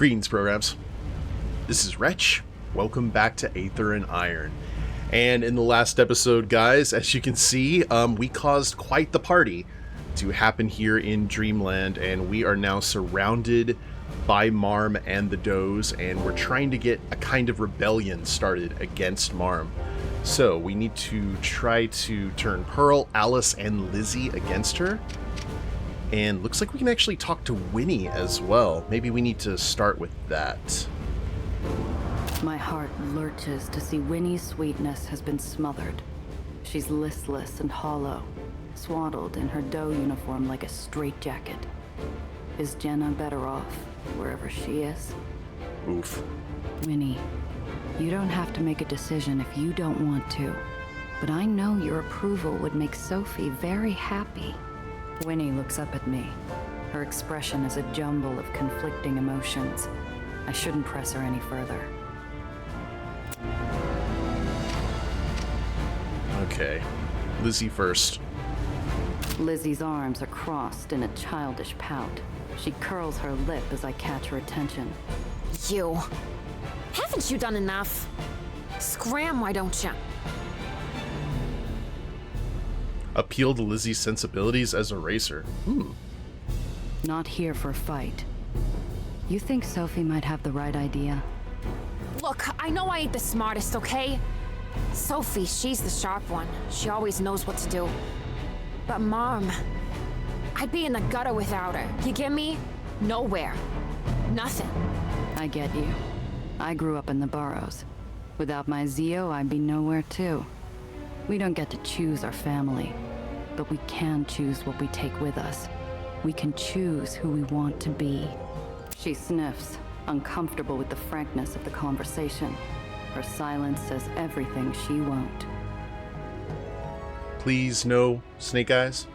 Greetings, programs. This is Wretch. Welcome back to Aether Iron. And in the last episode, guys, as you can see, we caused quite the party to happen here in Dreamland, and we are now surrounded by Marm and the Does, and we're trying to get a kind of rebellion started against Marm. So we need to try to turn Pearl, Alice, and Lizzie against her. And looks like we can actually talk to Winnie as well. Maybe we need to start with that. My heart lurches to see Winnie's sweetness has been smothered. She's listless and hollow, swaddled in her doe uniform like a straitjacket. Is Jenna better off wherever she is? Oof. Winnie, you don't have to make a decision if you don't want to, but I know your approval would make Sophie very happy. Winnie looks up at me. Her expression is a jumble of conflicting emotions. I shouldn't press her any further. Okay, Lizzie first. Lizzie's arms are crossed in a childish pout. She curls her lip as I catch her attention. You. Haven't you done enough? Scram, why don't you? Appeal to Lizzie's sensibilities as a racer. Not here for a fight. You think Sophie might have the right idea? Look, I know I ain't the smartest, okay? Sophie, she's the sharp one. She always knows what to do. But Marm, I'd be in the gutter without her. You get me? Nowhere. Nothing. I get you. I grew up in the burrows. Without my Zio, I'd be nowhere too. We don't get to choose our family, but we can choose what we take with us. We can choose who we want to be. She sniffs, uncomfortable with the frankness of the conversation. Her silence says everything she won't. Please, no snake eyes.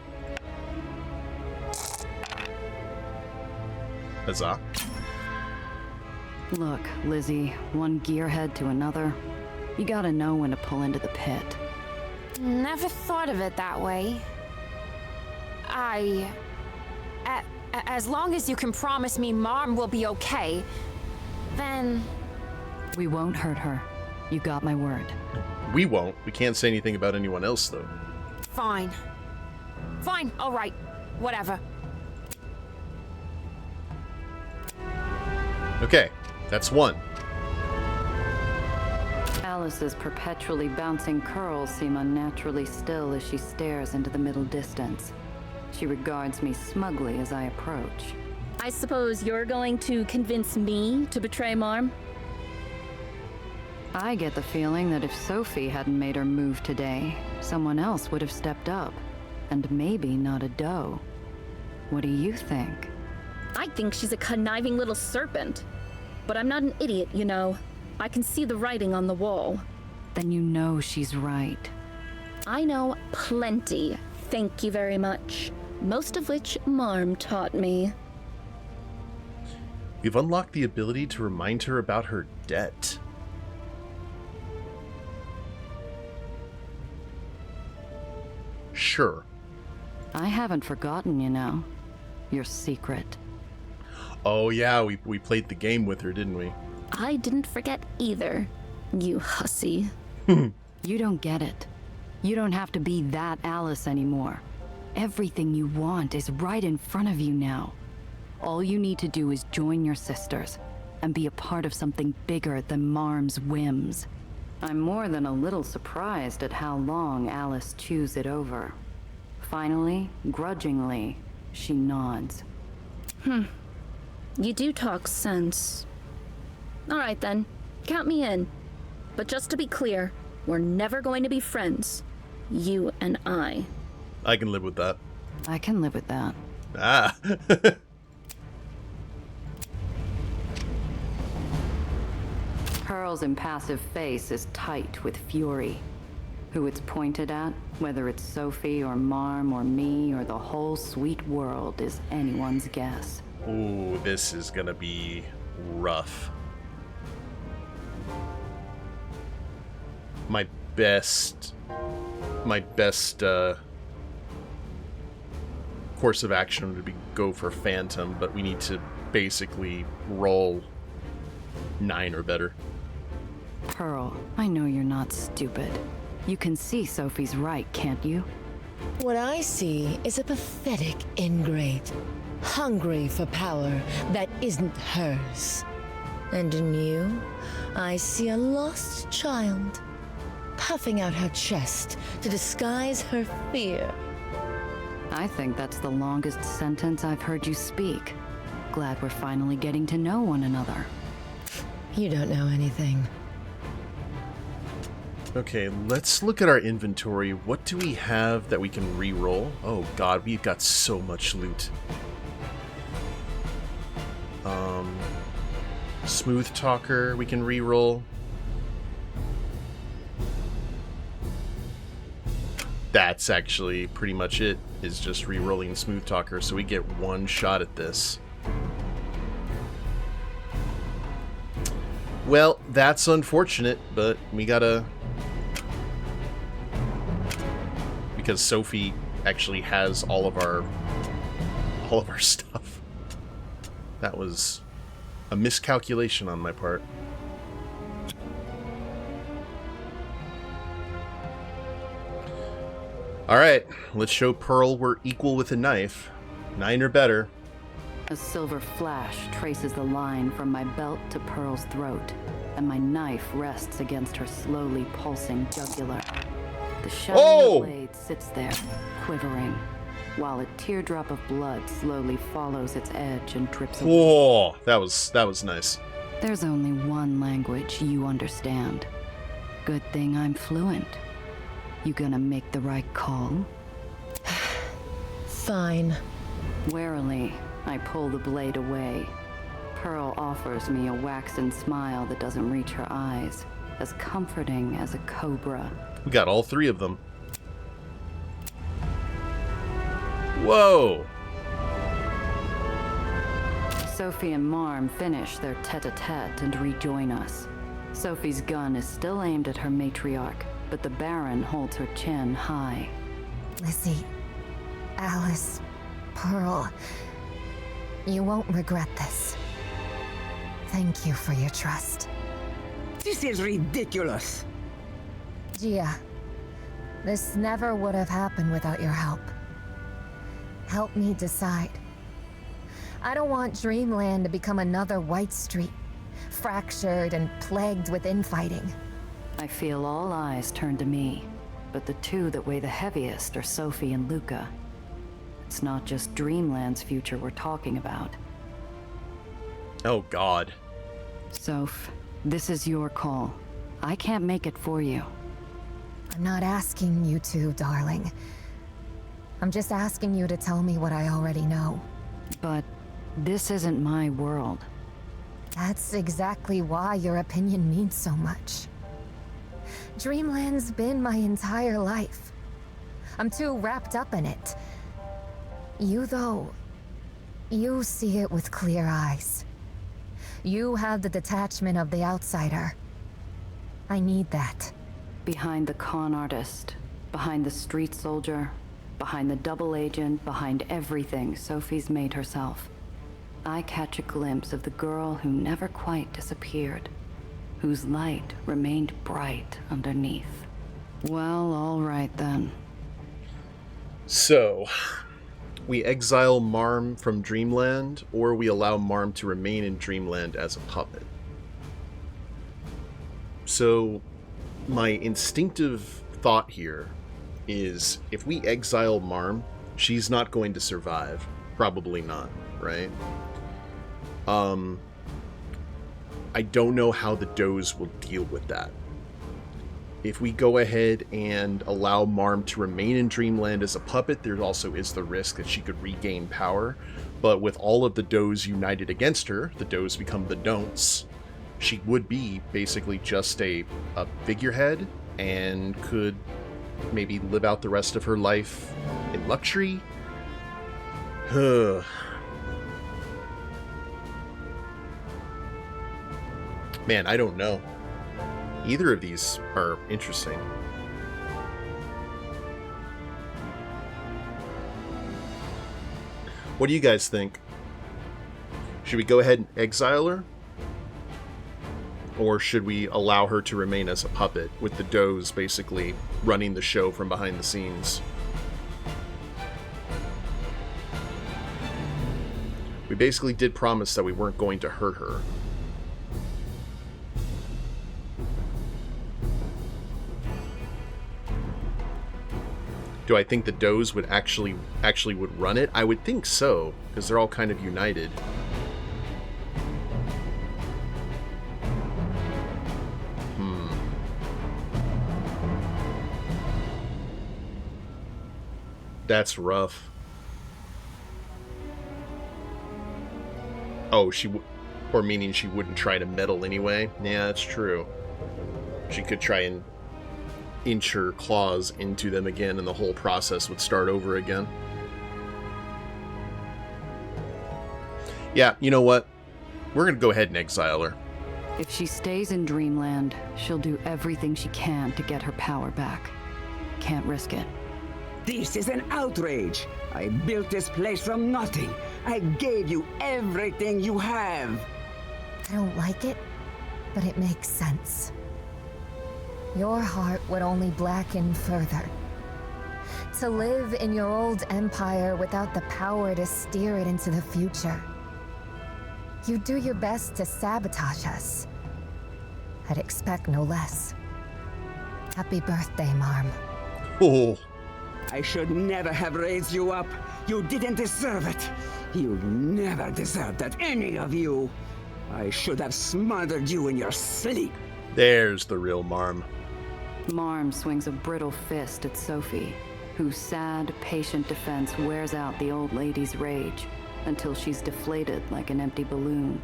Huzzah. Look, Lizzie, one gearhead to another. You gotta know when to pull into the pit. Never thought of it that way. As long as you can promise me Marm will be okay, then... We won't hurt her. You got my word. We won't. We can't say anything about anyone else, though. Fine. Fine, all right. Whatever. Okay, that's one. Alice's perpetually bouncing curls seem unnaturally still as she stares into the middle distance. She regards me smugly as I approach. I suppose you're going to convince me to betray Marm? I get the feeling that if Sophie hadn't made her move today, someone else would have stepped up. And maybe not a doe. What do you think? I think she's a conniving little serpent. But I'm not an idiot, you know. I can see the writing on the wall. Then you know she's right. I know plenty, thank you very much. Most of which Marm taught me. We've unlocked the ability to remind her about her debt. Sure. I haven't forgotten, you know. Your secret. Oh yeah, we played the game with her, didn't we? I didn't forget either, you hussy. You don't get it. You don't have to be that Alice anymore. Everything you want is right in front of you now. All you need to do is join your sisters and be a part of something bigger than Marm's whims. I'm more than a little surprised at how long Alice chews it over. Finally, grudgingly, she nods. You do talk sense. All right then, count me in. But just to be clear, we're never going to be friends. You and I. I can live with that. I can live with that. Ah. Pearl's impassive face is tight with fury. Who it's pointed at, whether it's Sophie or Marm or me or the whole sweet world, is anyone's guess. Ooh, this is gonna be rough. My best course of action would be go for Phantom, but we need to basically roll 9 or better. Pearl, I know you're not stupid. You can see Sophie's right, can't you? What I see is a pathetic ingrate, hungry for power that isn't hers. And in you, I see a lost child, puffing out her chest to disguise her fear. I think that's the longest sentence I've heard you speak. Glad we're finally getting to know one another. You don't know anything. Okay, let's look at our inventory. What do we have that we can re-roll? Oh god, we've got so much loot. Smooth Talker we can re-roll. That's actually pretty much it, is just re-rolling Smooth Talker, so we get one shot at this. Well, that's unfortunate, but we gotta... Because Sophie actually has all of our stuff. That was a miscalculation on my part. Alright, let's show Pearl we're equal with a knife. 9 or better. A silver flash traces the line from my belt to Pearl's throat, and my knife rests against her slowly pulsing jugular. The shining blade sits there, quivering, while a teardrop of blood slowly follows its edge and drips away. Whoa, that was nice. There's only one language you understand. Good thing I'm fluent. You gonna make the right call? Fine. Warily, I pull the blade away. Pearl offers me a waxen smile that doesn't reach her eyes, as comforting as a cobra. We got all 3 of them. Whoa! Sophie and Marm finish their tete-a-tete and rejoin us. Sophie's gun is still aimed at her matriarch, but the Baron holds her chin high. Lizzie, Alice, Pearl, you won't regret this. Thank you for your trust. This is ridiculous. Gia, this never would have happened without your help. Help me decide. I don't want Dreamland to become another White Street, fractured and plagued with infighting. I feel all eyes turn to me, but the 2 that weigh the heaviest are Sophie and Luca. It's not just Dreamland's future we're talking about. Oh god. Soph, this is your call. I can't make it for you. I'm not asking you to, darling. I'm just asking you to tell me what I already know. But this isn't my world. That's exactly why your opinion means so much. Dreamland's been my entire life. I'm too wrapped up in it. You, though, you see it with clear eyes. You have the detachment of the outsider. I need that. Behind the con artist, behind the street soldier, behind the double agent, behind everything Sophie's made herself, I catch a glimpse of the girl who never quite disappeared, whose light remained bright underneath. Well, all right then. So, we exile Marm from Dreamland, or we allow Marm to remain in Dreamland as a puppet. So, my instinctive thought here is, if we exile Marm, she's not going to survive. Probably not, right? I don't know how the Does will deal with that. If we go ahead and allow Marm to remain in Dreamland as a puppet, there also is the risk that she could regain power. But with all of the Does united against her, the Does become the Don'ts. She would be basically just a figurehead and could maybe live out the rest of her life in luxury. Man, I don't know. Either of these are interesting. What do you guys think? Should we go ahead and exile her? Or should we allow her to remain as a puppet, with the does basically running the show from behind the scenes? We basically did promise that we weren't going to hurt her. Do I think the does would actually would run it? I would think so, because they're all kind of united. That's rough. Oh, or meaning she wouldn't try to meddle anyway? Yeah, that's true. She could try and inch her claws into them again, and the whole process would start over again. Yeah, you know what? We're gonna go ahead and exile her. If she stays in Dreamland, she'll do everything she can to get her power back. Can't risk it. This is an outrage. I built this place from nothing. I gave you everything you have. I don't like it, but it makes sense. Your heart would only blacken further. To live in your old empire without the power to steer it into the future. You do your best to sabotage us. I'd expect no less. Happy birthday, Marm. Oh. I should never have raised you up. You didn't deserve it. You never deserved that, any of you. I should have smothered you in your sleep. There's the real Marm. Marm swings a brittle fist at Sophie, whose sad, patient defense wears out the old lady's rage until she's deflated like an empty balloon.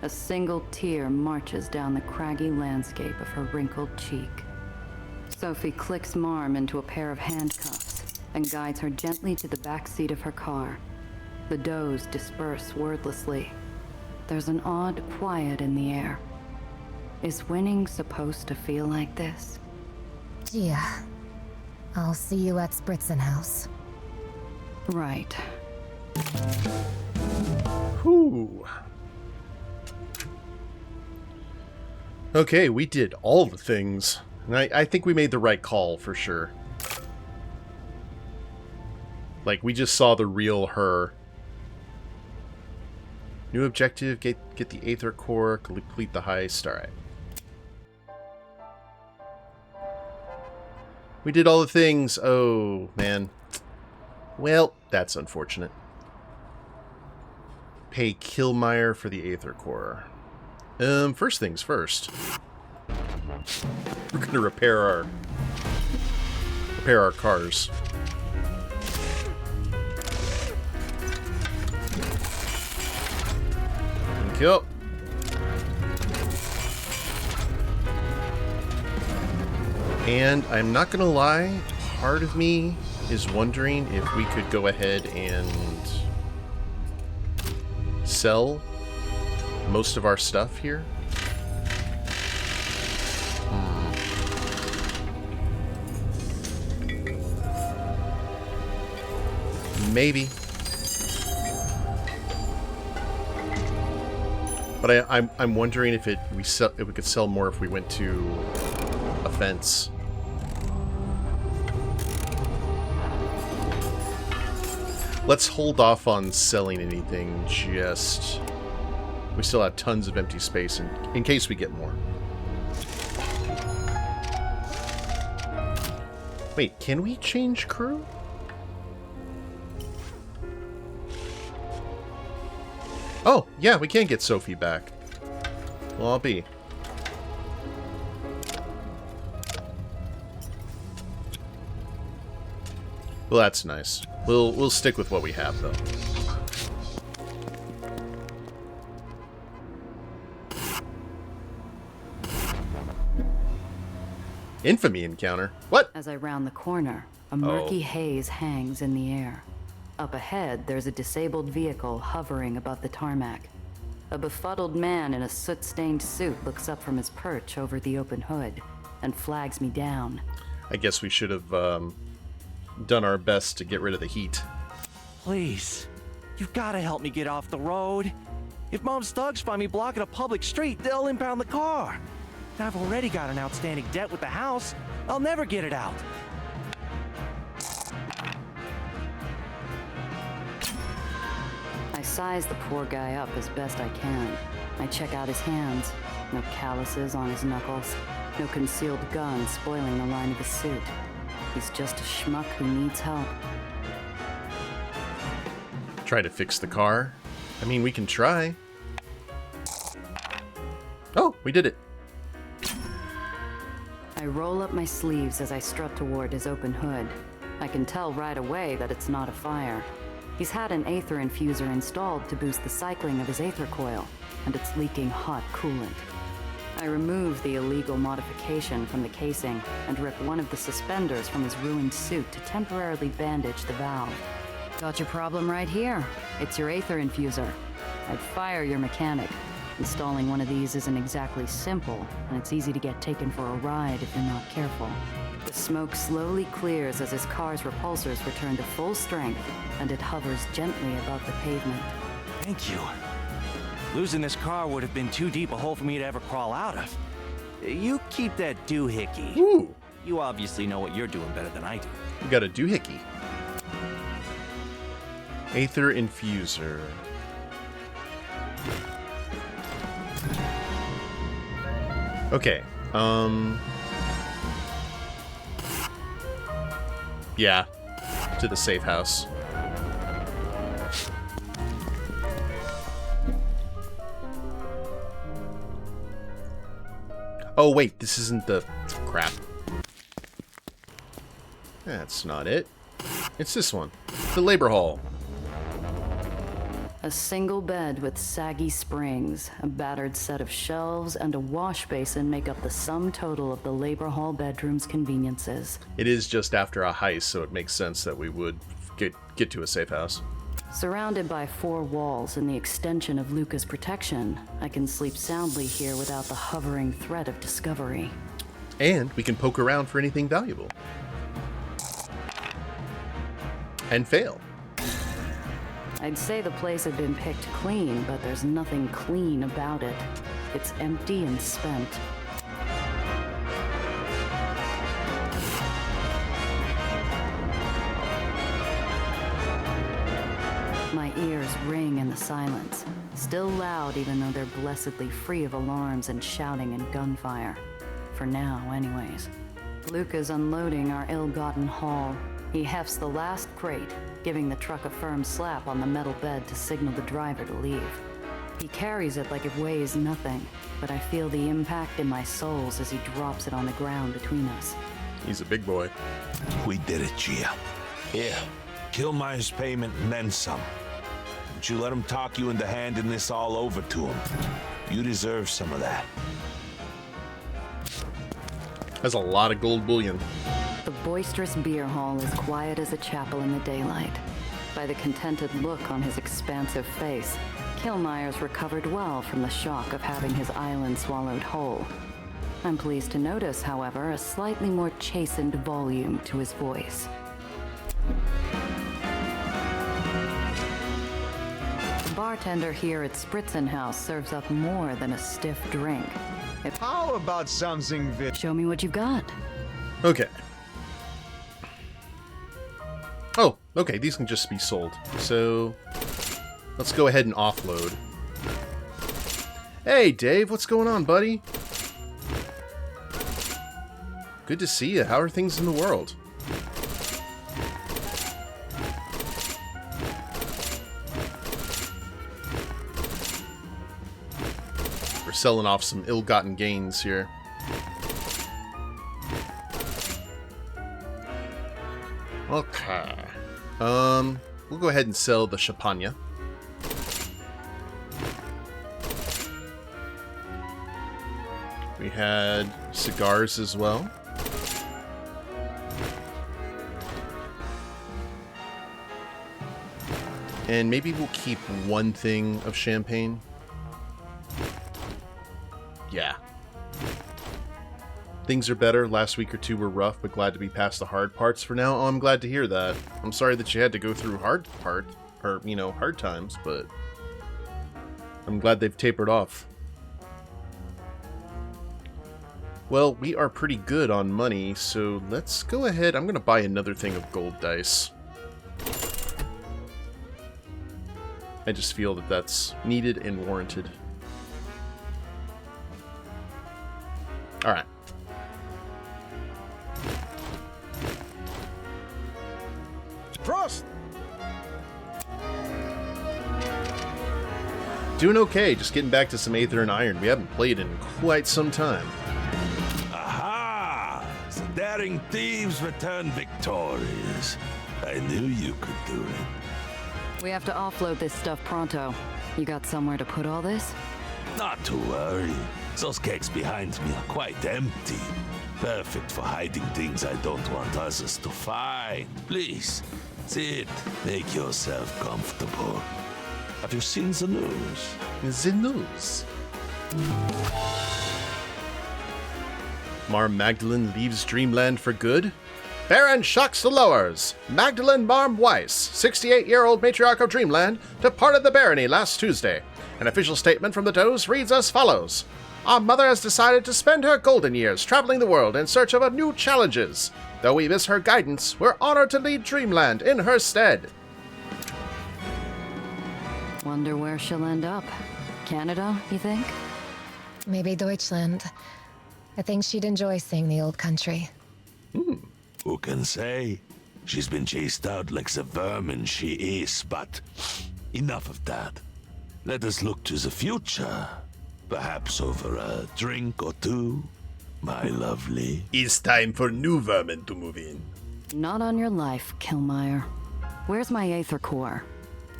A single tear marches down the craggy landscape of her wrinkled cheek. Sophie clicks Marm into a pair of handcuffs and guides her gently to the back seat of her car. The does disperse wordlessly. There's an odd quiet in the air. Is winning supposed to feel like this? Gia, I'll see you at Spritzenhaus. Right. Whew. Okay, we did all the things. And I think we made the right call, for sure. Like, we just saw the real her. New objective, get the Aether Core, complete the heist. Alright. We did all the things. Oh, man. Well, that's unfortunate. Pay Killmeyer for the Aether Core. First things first. We're gonna repair our cars. Thank you. And I'm not gonna lie, part of me is wondering if we could go ahead and sell most of our stuff here. Maybe. But I'm wondering if we could sell more if we went to offense. Let's hold off on selling anything, just... We still have tons of empty space in case we get more. Wait, can we change crew? Oh, yeah, we can get Sophie back. Well, I'll be. Well, that's nice. We'll stick with what we have, though. Infamy encounter? What? As I round the corner, a murky haze hangs in the air. Up ahead, there's a disabled vehicle hovering above the tarmac. A befuddled man in a soot-stained suit looks up from his perch over the open hood and flags me down. I guess we should have done our best to get rid of the heat. Please, you've got to help me get off the road. If Mom's thugs find me blocking a public street, they'll impound the car. And I've already got an outstanding debt with the house. I'll never get it out. I size the poor guy up as best I can. I check out his hands. No calluses on his knuckles. No concealed gun spoiling the line of his suit. He's just a schmuck who needs help. Try to fix the car? I mean, we can try. Oh, we did it. I roll up my sleeves as I strut toward his open hood. I can tell right away that it's not a fire. He's had an Aether infuser installed to boost the cycling of his Aether coil, and it's leaking hot coolant. I remove the illegal modification from the casing and rip one of the suspenders from his ruined suit to temporarily bandage the valve. Got your problem right here. It's your Aether infuser. I'd fire your mechanic. Installing one of these isn't exactly simple, and it's easy to get taken for a ride if you're not careful. The smoke slowly clears as his car's repulsors return to full strength, and it hovers gently above the pavement. Thank you. Losing this car would have been too deep a hole for me to ever crawl out of. You keep that doohickey. Ooh, You obviously know what you're doing better than I do. we got a doohickey. Aether infuser. Okay, yeah, to the safe house. Oh wait, this isn't the... crap. That's not it. It's this one. The labor hall. A single bed with saggy springs, a battered set of shelves, and a wash basin make up the sum total of the labor hall bedroom's conveniences. It is just after a heist, so it makes sense that we would get to a safe house. Surrounded by 4 walls and the extension of Luca's protection, I can sleep soundly here without the hovering threat of discovery. And we can poke around for anything valuable. And fail. I'd say the place had been picked clean, but there's nothing clean about it. It's empty and spent. My ears ring in the silence, still loud even though they're blessedly free of alarms and shouting and gunfire. For now, anyways. Luca's unloading our ill-gotten haul. He hefts the last crate, giving the truck a firm slap on the metal bed to signal the driver to leave. He carries it like it weighs nothing, but I feel the impact in my soles as he drops it on the ground between us. He's a big boy. We did it, Gia. Here, kill Myers' payment and then some. Don't you let him talk you into handing this all over to him. You deserve some of that. That's a lot of gold bullion. The boisterous beer hall is quiet as a chapel in the daylight. By the contented look on his expansive face, Killmeyer's recovered well from the shock of having his island swallowed whole. I'm pleased to notice, however, a slightly more chastened volume to his voice. The bartender here at Spritzen House serves up more than a stiff drink. How about something Show me what you've got. Okay. Oh, okay, these can just be sold. So, let's go ahead and offload. Hey, Dave, what's going on, buddy? Good to see you. How are things in the world? We're selling off some ill-gotten gains here. Okay. We'll go ahead and sell the champagne. We had cigars as well. And maybe we'll keep one thing of champagne. Yeah. Things are better. Last week or two were rough, but glad to be past the hard parts for now. Oh, I'm glad to hear that. I'm sorry that you had to go through hard times, but I'm glad they've tapered off. Well, we are pretty good on money, so let's go ahead. I'm going to buy another thing of gold dice. I just feel that that's needed and warranted. Alright. Frost! Doing okay, just getting back to some Aether and Iron. We haven't played in quite some time. Aha! The daring thieves return victorious. I knew you could do it. We have to offload this stuff pronto. You got somewhere to put all this? Not to worry. Those kegs behind me are quite empty. Perfect for hiding things I don't want others to find. Please, sit. Make yourself comfortable. Have you seen the news? The news. Marm Magdalene leaves Dreamland for good. Baron shocks the lowers. Magdalene Marm Weiss, 68-year-old matriarch of Dreamland, departed the barony last Tuesday. An official statement from the Does reads as follows. Our mother has decided to spend her golden years traveling the world in search of new challenges. Though we miss her guidance, we're honored to lead Dreamland in her stead. Wonder where she'll end up. Canada, you think? Maybe Deutschland. I think she'd enjoy seeing the old country. Who can say? She's been chased out like the vermin she is, but enough of that. Let us look to the future. Perhaps over a drink or two, my lovely. It's time for new vermin to move in. Not on your life, Killmeyer. Where's my Aether core?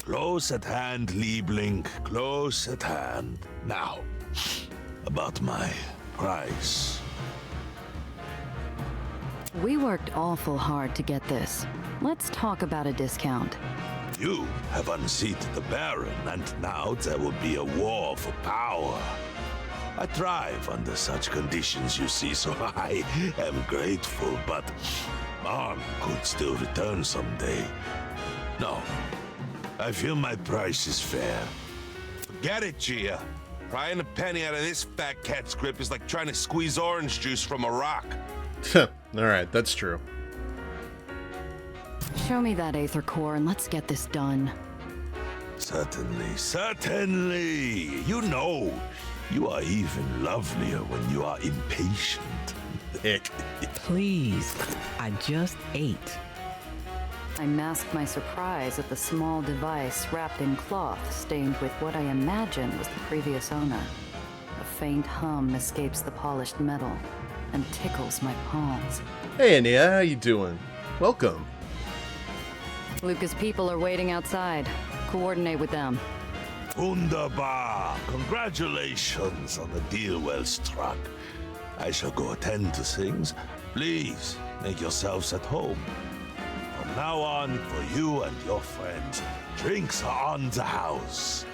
Close at hand, Liebling, close at hand. Now, about my price. We worked awful hard to get this. Let's talk about a discount. You have unseated the Baron, and now there will be a war for power. I thrive under such conditions, you see, so I am grateful, but Marm could still return someday. No, I feel my price is fair. Get it, Gia. Prying a penny out of this fat cat's grip is like trying to squeeze orange juice from a rock. Alright, that's true. Show me that Aether core and let's get this done. Certainly, certainly. You know, you are even lovelier when you are impatient. Please, I just ate. I masked my surprise at the small device wrapped in cloth stained with what I imagine was the previous owner. A faint hum escapes the polished metal and tickles my palms. Hey, Ania, how you doing? Welcome. Lucas' people are waiting outside. Coordinate with them. Wunderbar! Congratulations on the deal well struck. I shall go attend to things. Please, make yourselves at home. From now on, for you and your friends, drinks are on the house.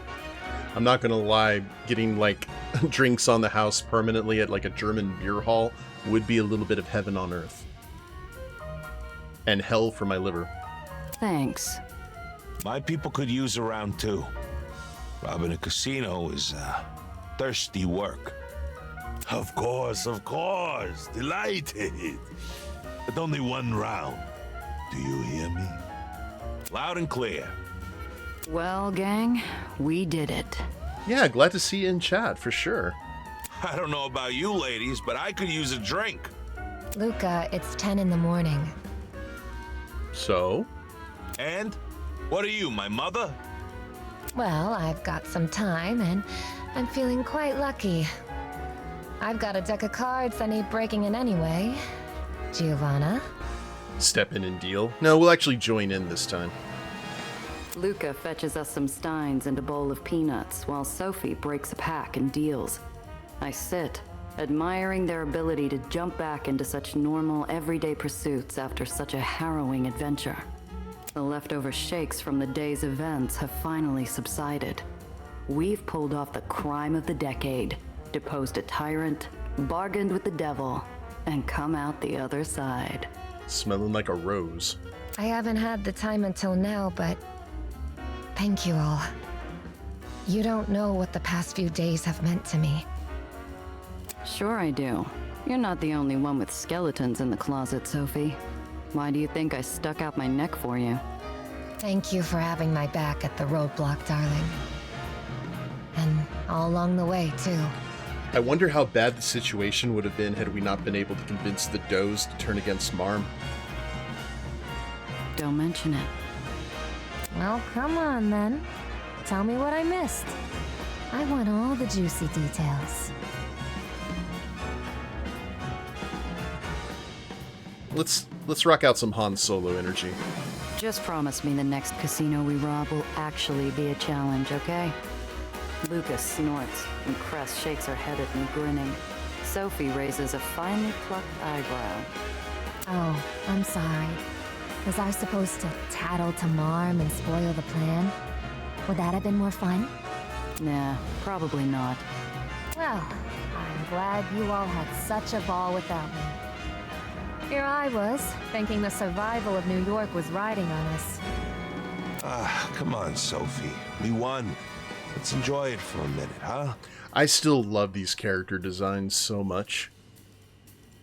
I'm not gonna lie, getting like drinks on the house permanently at like a German beer hall would be a little bit of heaven on earth. And hell for my liver. Thanks. My people could use a round too. Robbing a casino is thirsty work. Of course, delighted. But only one round. Do you hear me? Loud and clear. Well, gang, we did it. Yeah, glad to see you in chat, for sure. I don't know about you ladies, but I could use a drink. Luca, it's 10 in the morning. So? And? What are you, my mother? Well, I've got some time, and I'm feeling quite lucky. I've got a deck of cards that need breaking in anyway. Giovanna? Step in and deal? No, we'll actually join in this time. Luca fetches us some steins and a bowl of peanuts, while Sophie breaks a pack and deals. I sit, admiring their ability to jump back into such normal, everyday pursuits after such a harrowing adventure. The leftover shakes from the day's events have finally subsided. We've pulled off the crime of the decade, deposed a tyrant, bargained with the devil, and come out the other side. Smelling like a rose. I haven't had the time until now, but thank you all. You don't know what the past few days have meant to me. Sure I do. You're not the only one with skeletons in the closet, Sophie. Why do you think I stuck out my neck for you? Thank you for having my back at the roadblock, darling. And all along the way, too. I wonder how bad the situation would have been had we not been able to convince the Does to turn against Marm. Don't mention it. Well, come on then. Tell me what I missed. I want all the juicy details. Let's rock out some Han Solo energy. Just promise me the next casino we rob will actually be a challenge, okay? Lucas snorts, and Cress shakes her head at me, grinning. Sophie raises a finely plucked eyebrow. Oh, I'm sorry. Was I supposed to tattle to Marm and spoil the plan? Would that have been more fun? Nah, probably not. Well, I'm glad you all had such a ball without me. Here I was, thinking the survival of New York was riding on us. Come on, Sophie. We won. Let's enjoy it for a minute, huh? I still love these character designs so much.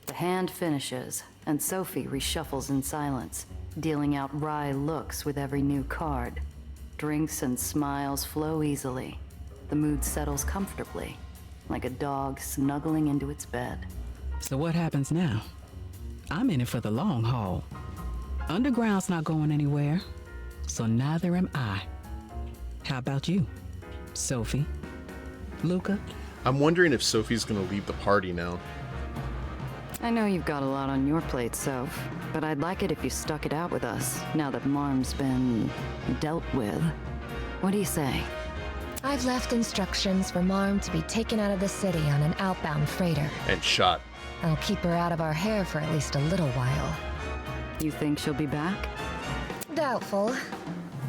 The hand finishes, and Sophie reshuffles in silence, dealing out wry looks with every new card. Drinks and smiles flow easily. The mood settles comfortably, like a dog snuggling into its bed. So what happens now? I'm in it for the long haul. Underground's not going anywhere, so neither am I. How about you, Sophie? Luca? I'm wondering if Sophie's gonna leave the party now. I know you've got a lot on your plate, Soph, but I'd like it if you stuck it out with us, now that Marm's been dealt with. What do you say? I've left instructions for Marm to be taken out of the city on an outbound freighter. And shot. I'll keep her out of our hair for at least a little while. You think she'll be back? Doubtful.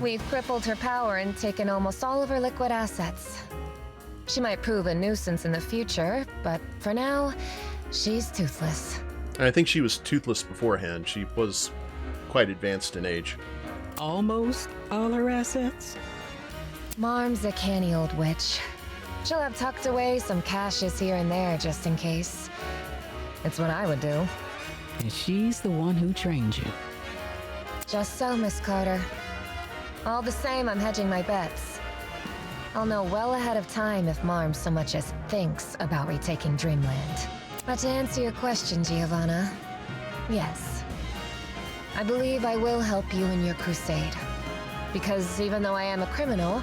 We've crippled her power and taken almost all of her liquid assets. She might prove a nuisance in the future, but for now, she's toothless. And I think she was toothless beforehand. She was quite advanced in age. Almost all her assets? Marm's a canny old witch. She'll have tucked away some caches here and there just in case. It's what I would do. And she's the one who trained you. Just so, Miss Carter. All the same, I'm hedging my bets. I'll know well ahead of time if Marm so much as thinks about retaking Dreamland. But to answer your question, Giovanna, yes. I believe I will help you in your crusade. Because even though I am a criminal,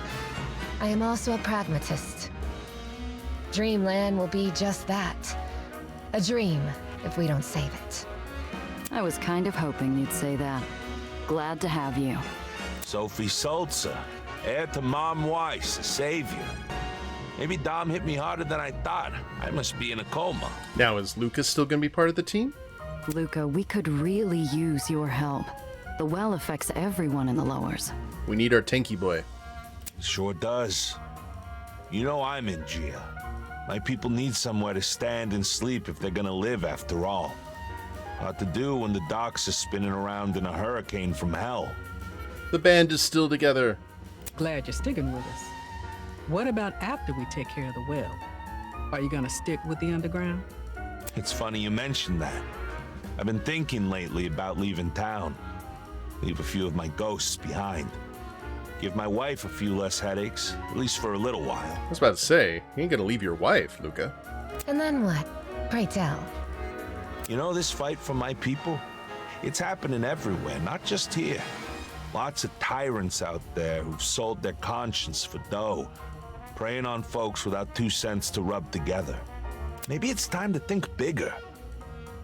I am also a pragmatist. Dreamland will be just that. A dream, if we don't save it. I was kind of hoping you'd say that. Glad to have you. Sophie Sulzer, heir to Mom Weiss, a savior. Maybe Dom hit me harder than I thought. I must be in a coma. Now, is Lucas still gonna be part of the team? Luca, we could really use your help. The well affects everyone in the lowers. We need our tanky boy. Sure does. You know I'm in Gia. My people need somewhere to stand and sleep if they're gonna live after all. Hard to do when the docks are spinning around in a hurricane from hell. The band is still together. Glad you're sticking with us. What about after we take care of the well? Are you gonna stick with the underground? It's funny you mentioned that. I've been thinking lately about leaving town. Leave a few of my ghosts behind. Give my wife a few less headaches, at least for a little while. I was about to say, you ain't gonna leave your wife, Luca. And then what? Pray tell. You know, this fight for my people, it's happening everywhere, not just here. Lots of tyrants out there who've sold their conscience for dough, preying on folks without 2 cents to rub together. Maybe it's time to think bigger.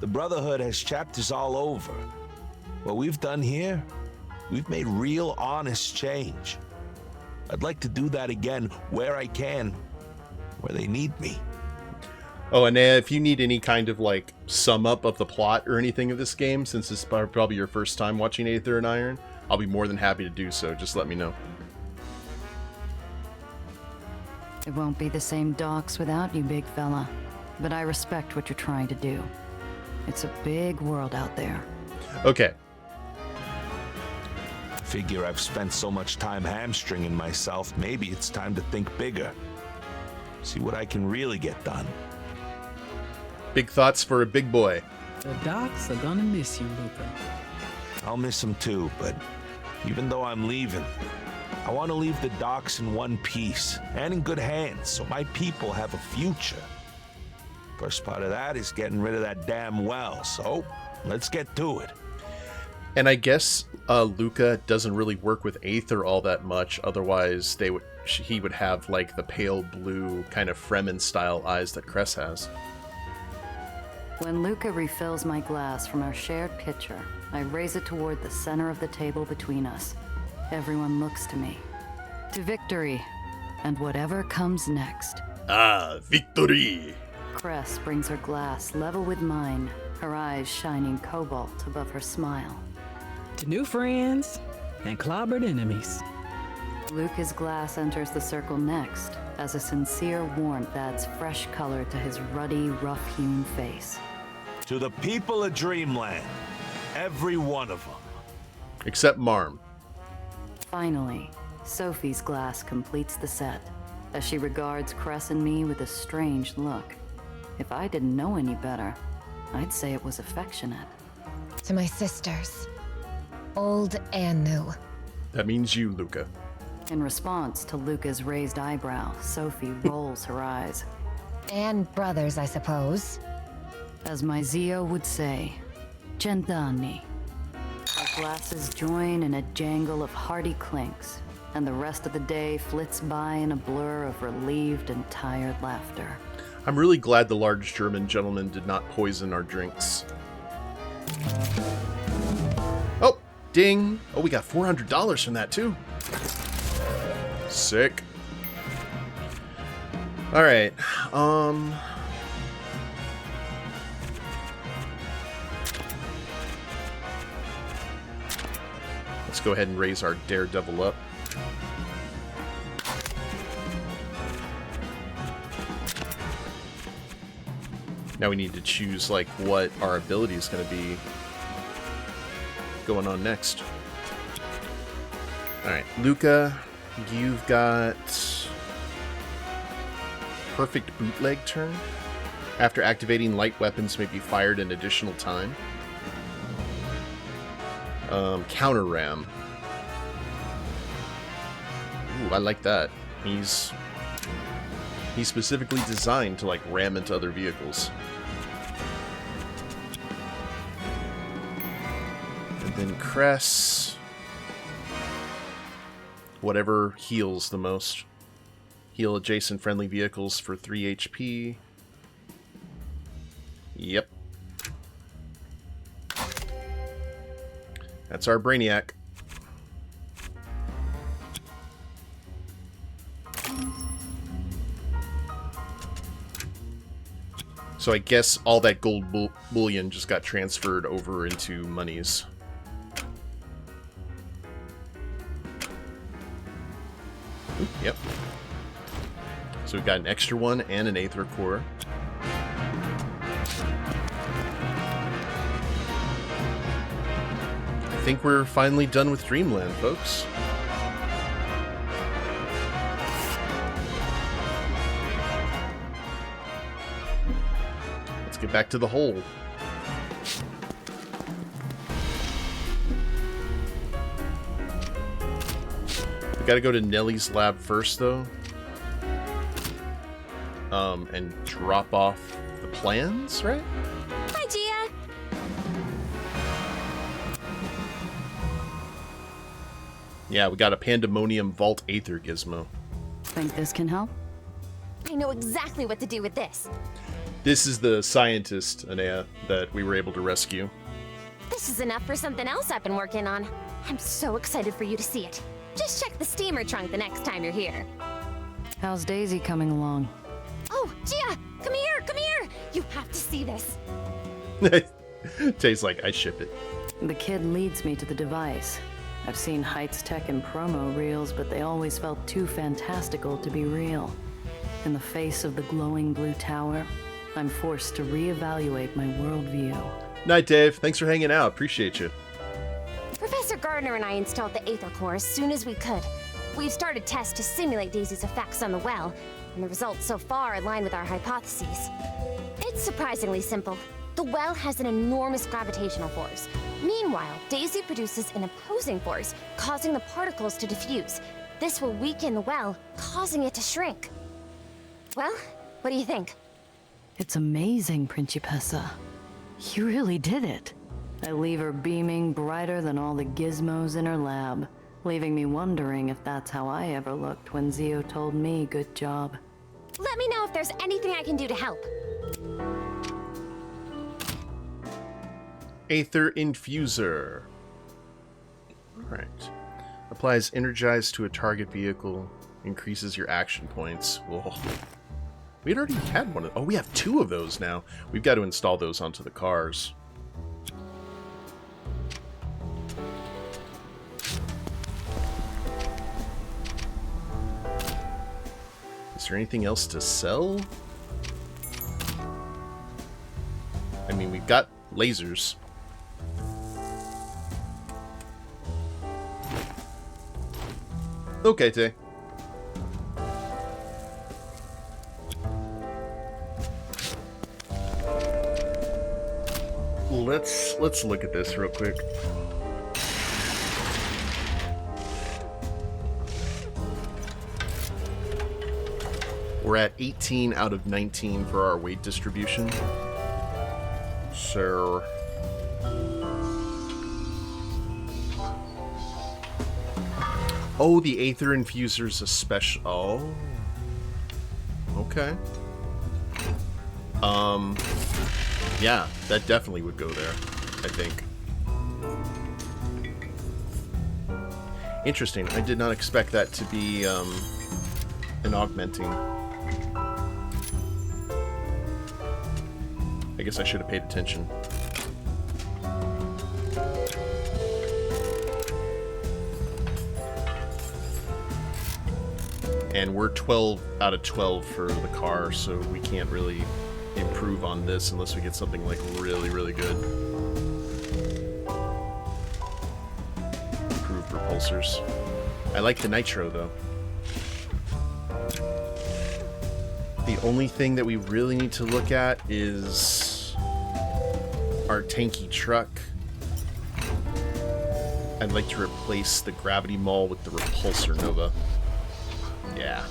The Brotherhood has chapters all over. What we've done here, we've made real, honest change. I'd like to do that again where I can, where they need me. Oh, and if you need any kind of, like, sum up of the plot or anything of this game, since this is probably your first time watching Aether and Iron, I'll be more than happy to do so. Just let me know. It won't be the same docks without you, big fella. But I respect what you're trying to do. It's a big world out there. Okay. Figure I've spent so much time hamstringing myself, maybe it's time to think bigger. See what I can really get done. Big thoughts for a big boy. The docs are gonna miss you, Luca. I'll miss him too, but even though I'm leaving, I want to leave the docks in one piece and in good hands so my people have a future. First part of that is getting rid of that damn well, so let's get to it. And I guess Luca doesn't really work with Aether all that much, otherwise he would have like the pale blue kind of Fremen style eyes that Cress has. When Luca refills my glass from our shared pitcher, I raise it toward the center of the table between us. Everyone looks to me. To victory, and whatever comes next. Ah, victory! Cress brings her glass level with mine, her eyes shining cobalt above her smile. To new friends and clobbered enemies. Luca's glass enters the circle next, as a sincere warmth adds fresh color to his ruddy, rough-hewn face. To the people of Dreamland, every one of them. Except Marm. Finally, Sophie's glass completes the set, as she regards Cress and me with a strange look. If I didn't know any better, I'd say it was affectionate. To my sisters, old and new. That means you, Luca. In response to Luca's raised eyebrow, Sophie rolls her eyes. And brothers, I suppose. As my Zio would say, Cent'anni. Our glasses join in a jangle of hearty clinks, and the rest of the day flits by in a blur of relieved and tired laughter. I'm really glad the large German gentleman did not poison our drinks. Oh, ding! Oh, we got $400 from that, too. Sick. Alright, let's go ahead and raise our Daredevil up. Now we need to choose, like, what our ability is going to be going on next. Alright, Luca, you've got perfect bootleg turn. After activating, light weapons may be fired an additional time. Counter ram. Ooh, I like that. He's specifically designed to, like, ram into other vehicles. And then Cress. Whatever heals the most. Heal adjacent friendly vehicles for 3 HP. Yep. That's our Brainiac. So I guess all that gold bullion just got transferred over into monies. Oop, yep. So we've got an extra one and an Aether core. I think we're finally done with Dreamland, folks. Let's get back to the hole. We gotta go to Nellie's lab first, though. And drop off the plans, right? Hi, Gia. Yeah, we got a Pandemonium Vault Aether gizmo. Think this can help? I know exactly what to do with this. This is the scientist, Anea, that we were able to rescue. This is enough for something else I've been working on. I'm so excited for you to see it. Just check the steamer trunk the next time you're here. How's Daisy coming along? Oh, Gia, come here, come here. You have to see this. Tay's like, I ship it. The kid leads me to the device. I've seen Heights Tech and promo reels, but they always felt too fantastical to be real. In the face of the glowing blue tower, I'm forced to reevaluate my worldview. Night, Dave. Thanks for hanging out. Appreciate you. Professor Gardner and I installed the Aether core as soon as we could. We've started tests to simulate Daisy's effects on the well, and the results so far align with our hypotheses. It's surprisingly simple. The well has an enormous gravitational force. Meanwhile, Daisy produces an opposing force, causing the particles to diffuse. This will weaken the well, causing it to shrink. Well, what do you think? It's amazing, Principessa. You really did it. I leave her beaming brighter than all the gizmos in her lab, leaving me wondering if that's how I ever looked when Zio told me good job. Let me know if there's anything I can do to help. Aether Infuser. Alright. Applies energize to a target vehicle. Increases your action points. Whoa. We'd already had one of... Oh, we have 2 of those now. We've got to install those onto the cars. Is there anything else to sell? I mean, we've got lasers. Okay, Tay. Let's look at this real quick. We're at 18 out of 19 for our weight distribution. So oh, the Aether Infuser's a special... Oh. Okay. Yeah, that definitely would go there, I think. Interesting. I did not expect that to be, an augmenting. I guess I should have paid attention. And we're 12 out of 12 for the car, so we can't really improve on this unless we get something like really, really good. Improved repulsors. I like the nitro though. The only thing that we really need to look at is our tanky truck. I'd like to replace the gravity maul with the repulsor nova. Yeah.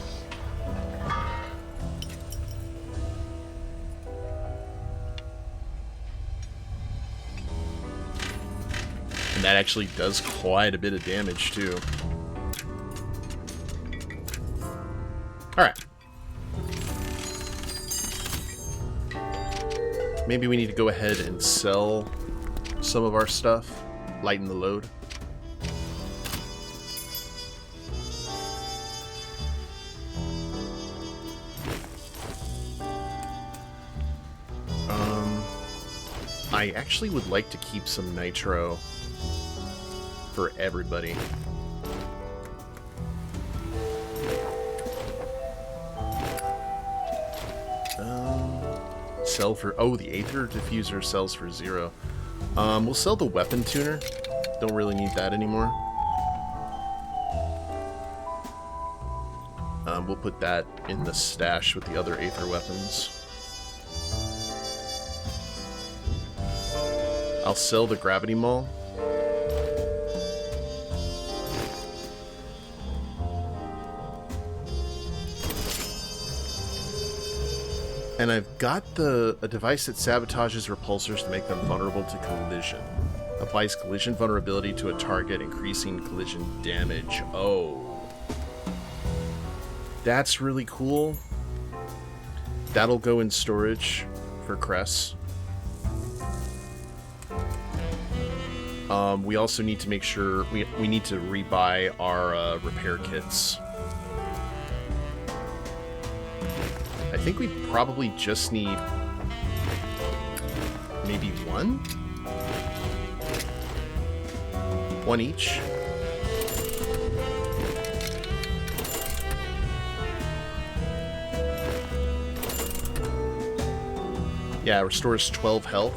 And that actually does quite a bit of damage, too. Alright. Maybe we need to go ahead and sell some of our stuff. Lighten the load. I actually would like to keep some nitro for everybody. Sell for... Oh, the Aether Diffuser sells for 0. We'll sell the Weapon Tuner. Don't really need that anymore. We'll put that in the stash with the other Aether weapons. I'll sell the Gravity Maul. And I've got a device that sabotages repulsors to make them vulnerable to collision. Applies collision vulnerability to a target, increasing collision damage. Oh. That's really cool. That'll go in storage for Cress. We also need to make sure we need to rebuy our repair kits. I think we probably just need maybe one? One each? Yeah, restores 12 health.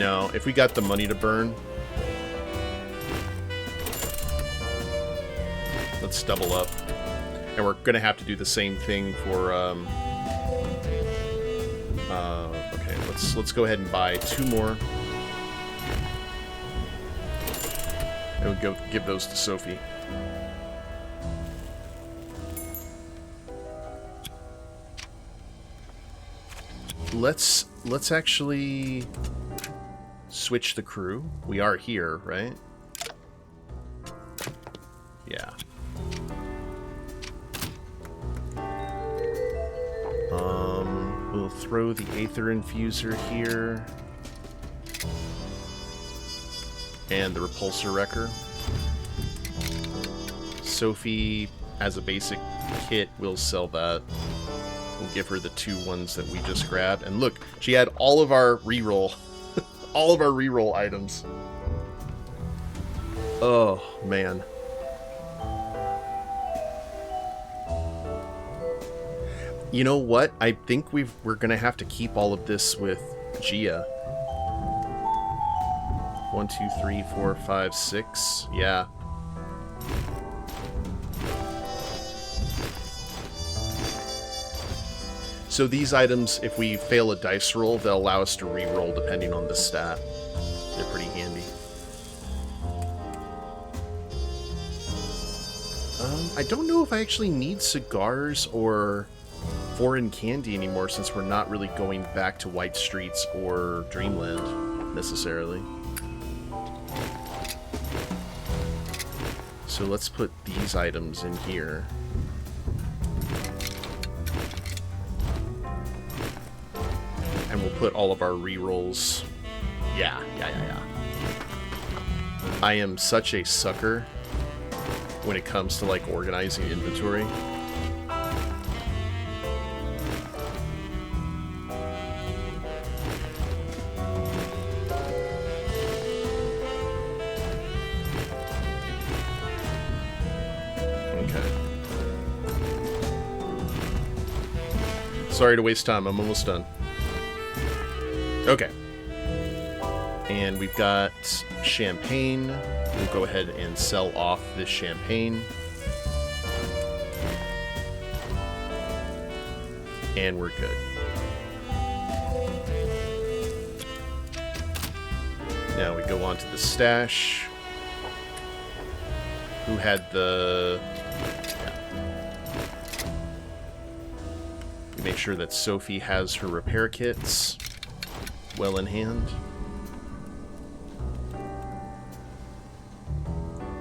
No, if we got the money to burn, let's double up. And we're gonna have to do the same thing for okay, let's go ahead and buy 2 more. And we'll go give those to Sophie. Let's actually switch the crew. We are here, right? Yeah. We'll throw the Aether Infuser here. And the Repulsor Wrecker. Sophie, as a basic kit, will sell that. We'll give her the 2 ones that we just grabbed. And look, she had all of our reroll. All of our reroll items. Oh, man. You know what? I think we're gonna have to keep all of this with Gia. 1, 2, 3, 4, 5, 6. Yeah. So these items, if we fail a dice roll, they'll allow us to re-roll depending on the stat. They're pretty handy. I don't know if I actually need cigars or foreign candy anymore, since we're not really going back to White Streets or Dreamland, necessarily. So let's put these items in here. And we'll put all of our rerolls. Yeah. I am such a sucker when it comes to, like, organizing inventory. Sorry to waste time. I'm almost done. Okay. And we've got champagne. We'll go ahead and sell off this champagne. And we're good. Now we go on to the stash. Who had the... Make sure that Sophie has her repair kits well in hand.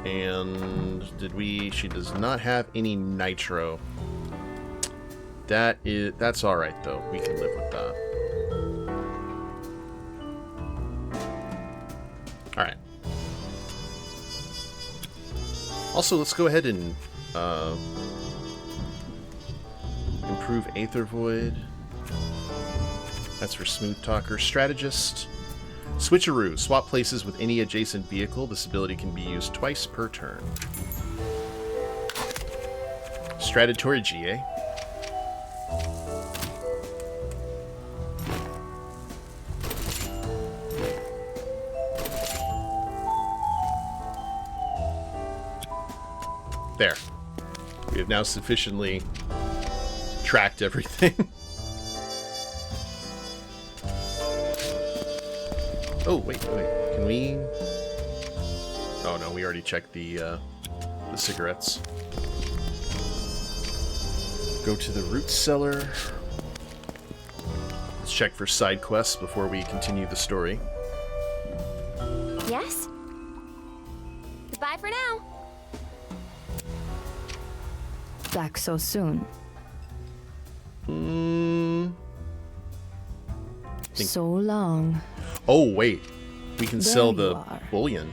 And she does not have any nitro. That's alright though. We can live with that. Alright. Also, let's go ahead and improve Aether Void. That's for Smooth Talker. Strategist. Switcheroo. Swap places with any adjacent vehicle. This ability can be used twice per turn. Stratatory GA. There. We have now sufficiently tracked everything. Oh, wait. Can we... Oh, no, we already checked the cigarettes. Go to the root cellar. Let's check for side quests before we continue the story. Yes? Goodbye for now. Back so soon. So long. Oh, wait. We can There sell you the are. bullion.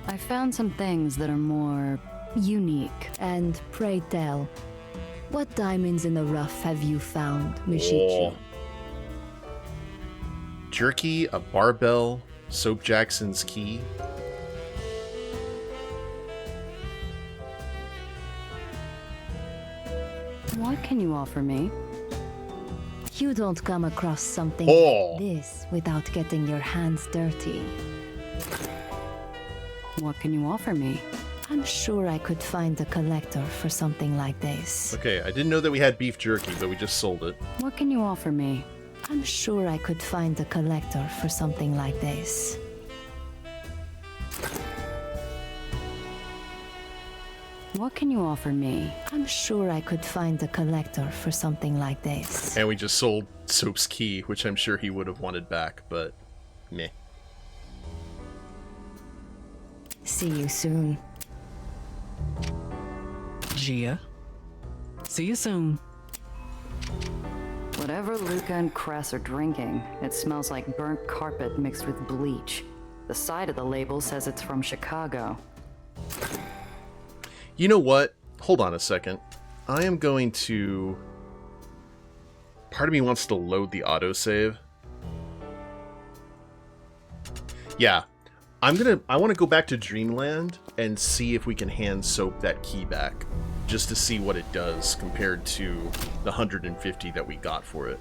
I found some things that are more unique. And pray tell, what diamonds in the rough have you found, Mishichu? Oh. Jerky, a barbell, Soap Jackson's key. What can you offer me? You don't come across something Oh. like this without getting your hands dirty. What can you offer me? I'm sure I could find a collector for something like this. Okay, I didn't know that we had beef jerky, but we just sold it. What can you offer me? I'm sure I could find a collector for something like this. What can you offer me? I'm sure I could find a collector for something like this. And we just sold Soap's key, which I'm sure he would have wanted back, but meh. See you soon. Gia. See you soon. Whatever Luca and Cress are drinking, it smells like burnt carpet mixed with bleach. The side of the label says it's from Chicago. You know what? Hold on a second. I am going to... Part of me wants to load the autosave. Yeah. I want to go back to Dreamland and see if we can hand Soap that key back. Just to see what it does compared to the 150 that we got for it.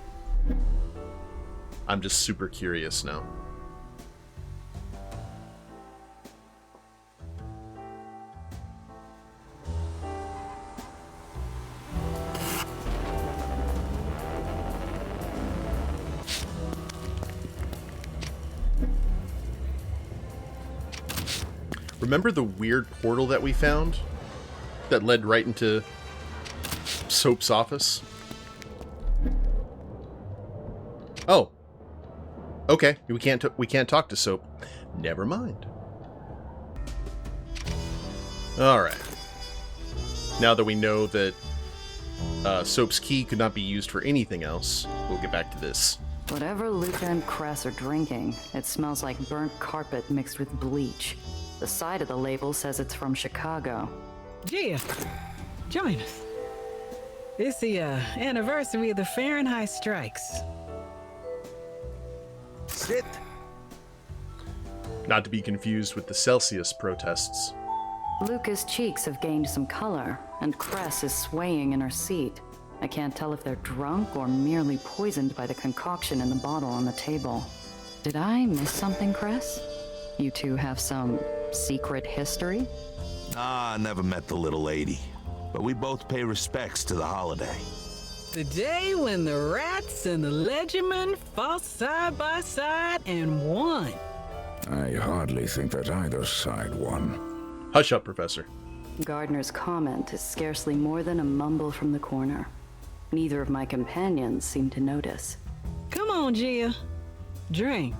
I'm just super curious now. Remember the weird portal that we found? That led right into Soap's office? Oh. Okay, we can't talk to Soap. Never mind. Alright. Now that we know that Soap's key could not be used for anything else, we'll get back to this. Whatever Luca and Cress are drinking, it smells like burnt carpet mixed with bleach. The side of the label says it's from Chicago. Gia, join us. It's the anniversary of the Fahrenheit strikes. Sit. Not to be confused with the Celsius protests. Luca's cheeks have gained some color, and Cress is swaying in her seat. I can't tell if they're drunk or merely poisoned by the concoction in the bottle on the table. Did I miss something, Cress? You two have some secret history? Ah, I never met the little lady, but we both pay respects to the holiday. The day when the rats and the legendmen fought side by side and won. I hardly think that either side won. Hush up, Professor. Gardner's comment is scarcely more than a mumble from the corner. Neither of my companions seem to notice. Come on, Gia. Drink.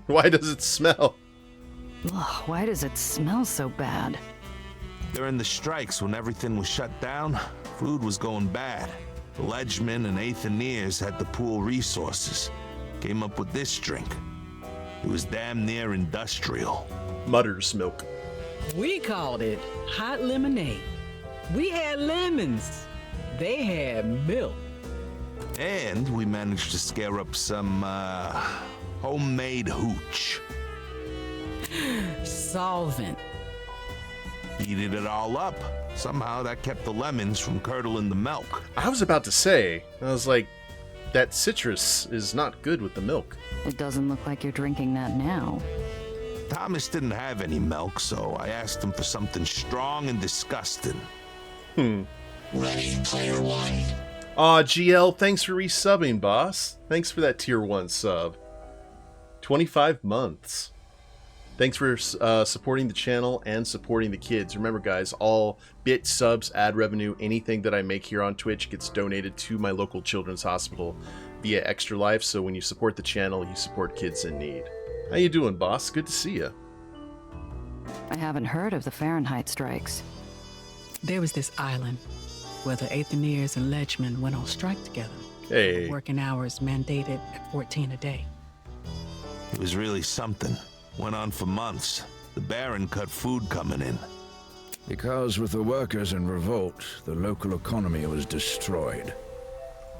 Why does it smell? Ugh, why does it smell so bad? During the strikes, when everything was shut down, food was going bad. The Ledgemen and Aetherians had to pool resources. Came up with this drink. It was damn near industrial. Mutter's milk. We called it hot lemonade. We had lemons. They had milk. And we managed to scare up some, homemade hooch. Solvent. Heated it all up. Somehow that kept the lemons from curdling the milk. I was about to say, I was like, that citrus is not good with the milk. It doesn't look like you're drinking that now. Thomas didn't have any milk, so I asked him for something strong and disgusting. Ready, player one. Aw, GL, thanks for resubbing, boss. Thanks for that tier 1 sub. 25 months. Thanks for supporting the channel and supporting the kids. Remember, guys, all bits, subs, ad revenue, anything that I make here on Twitch gets donated to my local children's hospital via Extra Life. So when you support the channel, you support kids in need. How you doing, boss? Good to see you. I haven't heard of the Fahrenheit strikes. There was this island where the Aetherians and Ledgemen went on strike together. Hey. Working hours mandated at 14 a day. It was really something. Went on for months. The Baron cut food coming in. Because with the workers in revolt, the local economy was destroyed.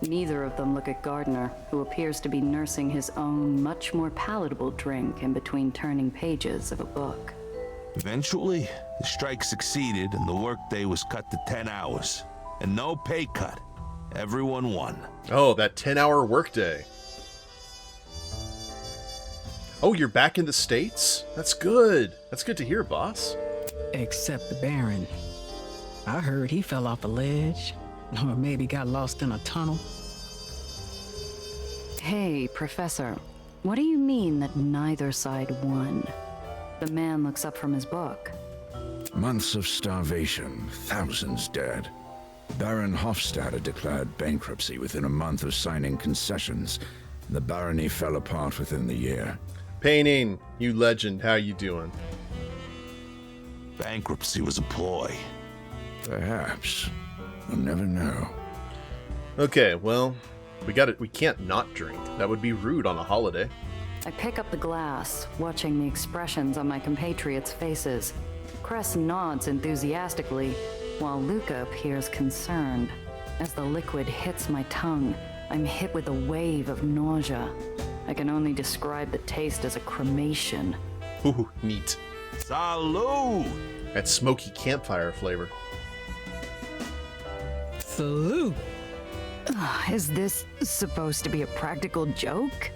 Neither of them look at Gardner, who appears to be nursing his own much more palatable drink in between turning pages of a book. Eventually, the strike succeeded and the workday was cut to 10 hours. And no pay cut. Everyone won. Oh, that 10-hour workday. Oh, you're back in the States? That's good. That's good to hear, boss. Except the Baron. I heard he fell off a ledge, or maybe got lost in a tunnel. Hey, Professor. What do you mean that neither side won? The man looks up from his book. Months of starvation, thousands dead. Baron Hofstadter declared bankruptcy within a month of signing concessions. The barony fell apart within the year. Painting, you legend, how you doing? Bankruptcy was a ploy. Perhaps. You'll never know. Okay, well, we can't not drink. That would be rude on a holiday. I pick up the glass, watching the expressions on my compatriots' faces. Cress nods enthusiastically, while Luca appears concerned. As the liquid hits my tongue, I'm hit with a wave of nausea. I can only describe the taste as a cremation. Ooh, neat. Salud! That smoky campfire flavor. Salute! Is this supposed to be a practical joke?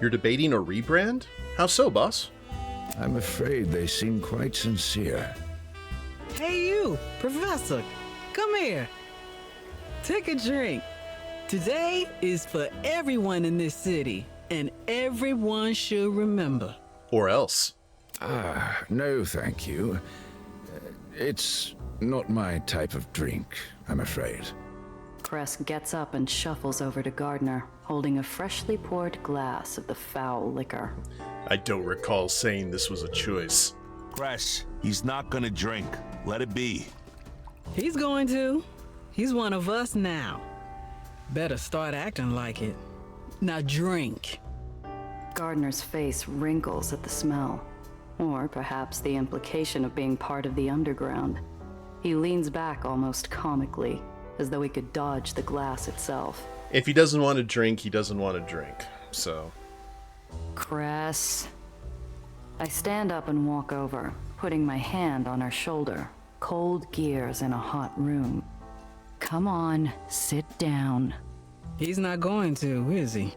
You're debating a rebrand? How so, boss? I'm afraid they seem quite sincere. Hey you, Professor, come here. Take a drink. Today is for everyone in this city, and everyone should remember. Or else. No thank you. It's not my type of drink, I'm afraid. Cress gets up and shuffles over to Gardner, holding a freshly poured glass of the foul liquor. I don't recall saying this was a choice. Cress, he's not gonna drink. Let it be. He's going to. He's one of us now. Better start acting like it. Now drink. Gardner's face wrinkles at the smell, or perhaps the implication of being part of the underground. He leans back almost comically, as though he could dodge the glass itself. If he doesn't want to drink, he doesn't want to drink, so... Cress. I stand up and walk over, putting my hand on her shoulder. Cold gears in a hot room. Come on, sit down. He's not going to, is he?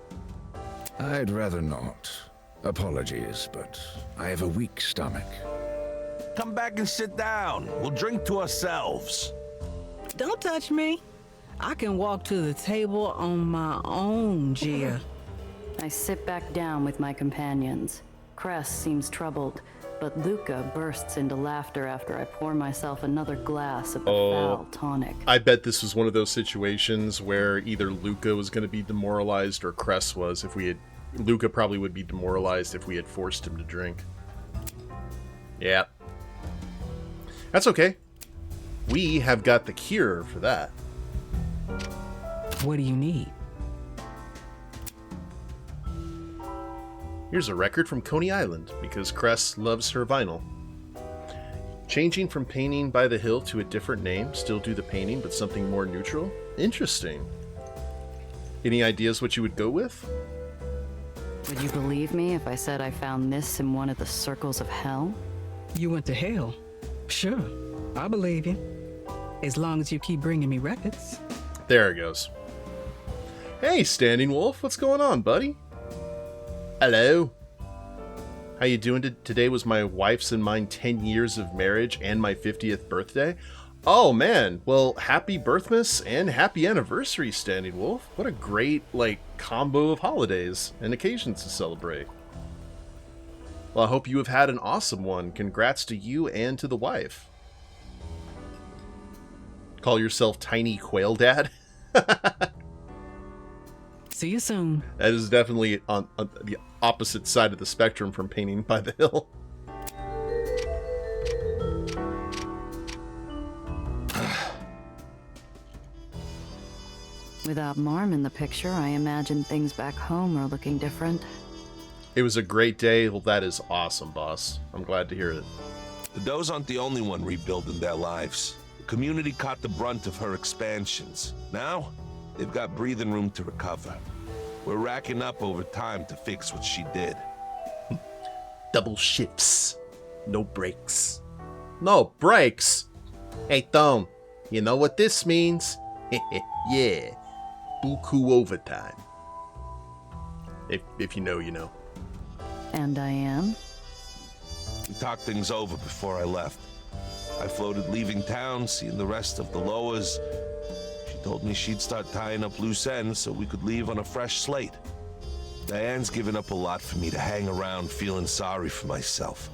I'd rather not. Apologies, but I have a weak stomach. Come back and sit down. We'll drink to ourselves. Don't touch me. I can walk to the table on my own, Gia. I sit back down with my companions. Cress seems troubled, but Luca bursts into laughter after I pour myself another glass of the foul tonic. I bet this was one of those situations where either Luca was going to be demoralized or Cress was. Luca probably would be demoralized if we had forced him to drink. Yeah. That's okay. We have got the cure for that. What do you need? Here's a record from Coney Island, because Cress loves her vinyl. Changing from painting by the hill to a different name, still do the painting, but something more neutral? Interesting. Any ideas what you would go with? Would you believe me if I said I found this in one of the circles of hell? You went to hell? Sure, I believe you. As long as you keep bringing me records. There it goes. Hey, Standing Wolf, what's going on, buddy? Hello. How you doing? Today was my wife's and mine 10 years of marriage and my 50th birthday. Oh, man. Well, happy birthmas and happy anniversary, Standing Wolf. What a great, combo of holidays and occasions to celebrate. Well, I hope you have had an awesome one. Congrats to you and to the wife. Call yourself Tiny Quail Dad? See you soon. That is definitely on the opposite side of the spectrum from painting by the hill. Without Marm in the picture, I imagine things back home are looking different. It was a great day. Well, that is awesome, boss. I'm glad to hear it. The Does aren't the only one rebuilding their lives. The community caught the brunt of her expansions. Now, they've got breathing room to recover. We're racking up over time to fix what she did. Double shifts. No breaks. No breaks? Hey, Tom, you know what this means? Yeah. Buku overtime. If you know, you know. And Diane? We talked things over before I left. I floated leaving town, seeing the rest of the Lowers. She told me she'd start tying up loose ends so we could leave on a fresh slate. Diane's given up a lot for me to hang around feeling sorry for myself.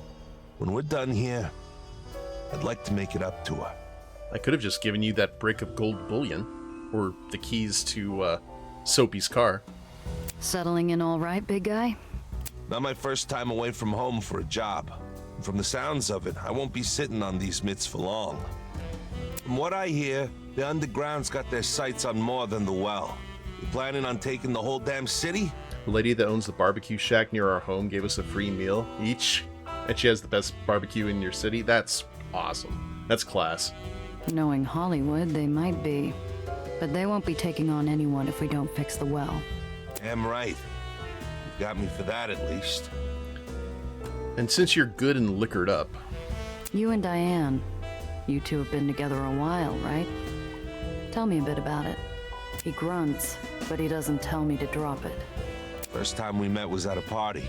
When we're done here, I'd like to make it up to her. I could have just given you that brick of gold bullion, or the keys to Soapy's car. Settling in all right, big guy? Not my first time away from home for a job. And from the sounds of it, I won't be sitting on these mitts for long. From what I hear, the underground's got their sights on more than the well. You planning on taking the whole damn city? The lady that owns the barbecue shack near our home gave us a free meal each, and she has the best barbecue in your city. That's awesome. That's class. Knowing Hollywood, they might be. But they won't be taking on anyone if we don't fix the well. Damn right. You've got me for that at least. And since you're good and liquored up... You and Diane, you two have been together a while, right? Tell me a bit about it. He grunts, but he doesn't tell me to drop it. First time we met was at a party.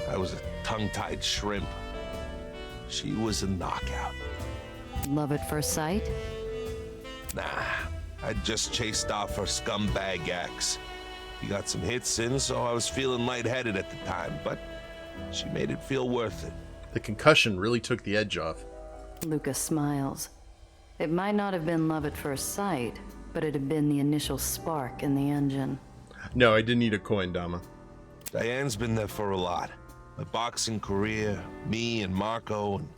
I was a tongue-tied shrimp. She was a knockout. Love at first sight? Nah, I'd just chased off her scumbag ex. He got some hits in, so I was feeling lightheaded at the time, but she made it feel worth it. The concussion really took the edge off. Lucas smiles. It might not have been love at first sight, but it had been the initial spark in the engine. No, I didn't need a coin, Dama. Diane's been there for a lot. My boxing career, me and Marco, and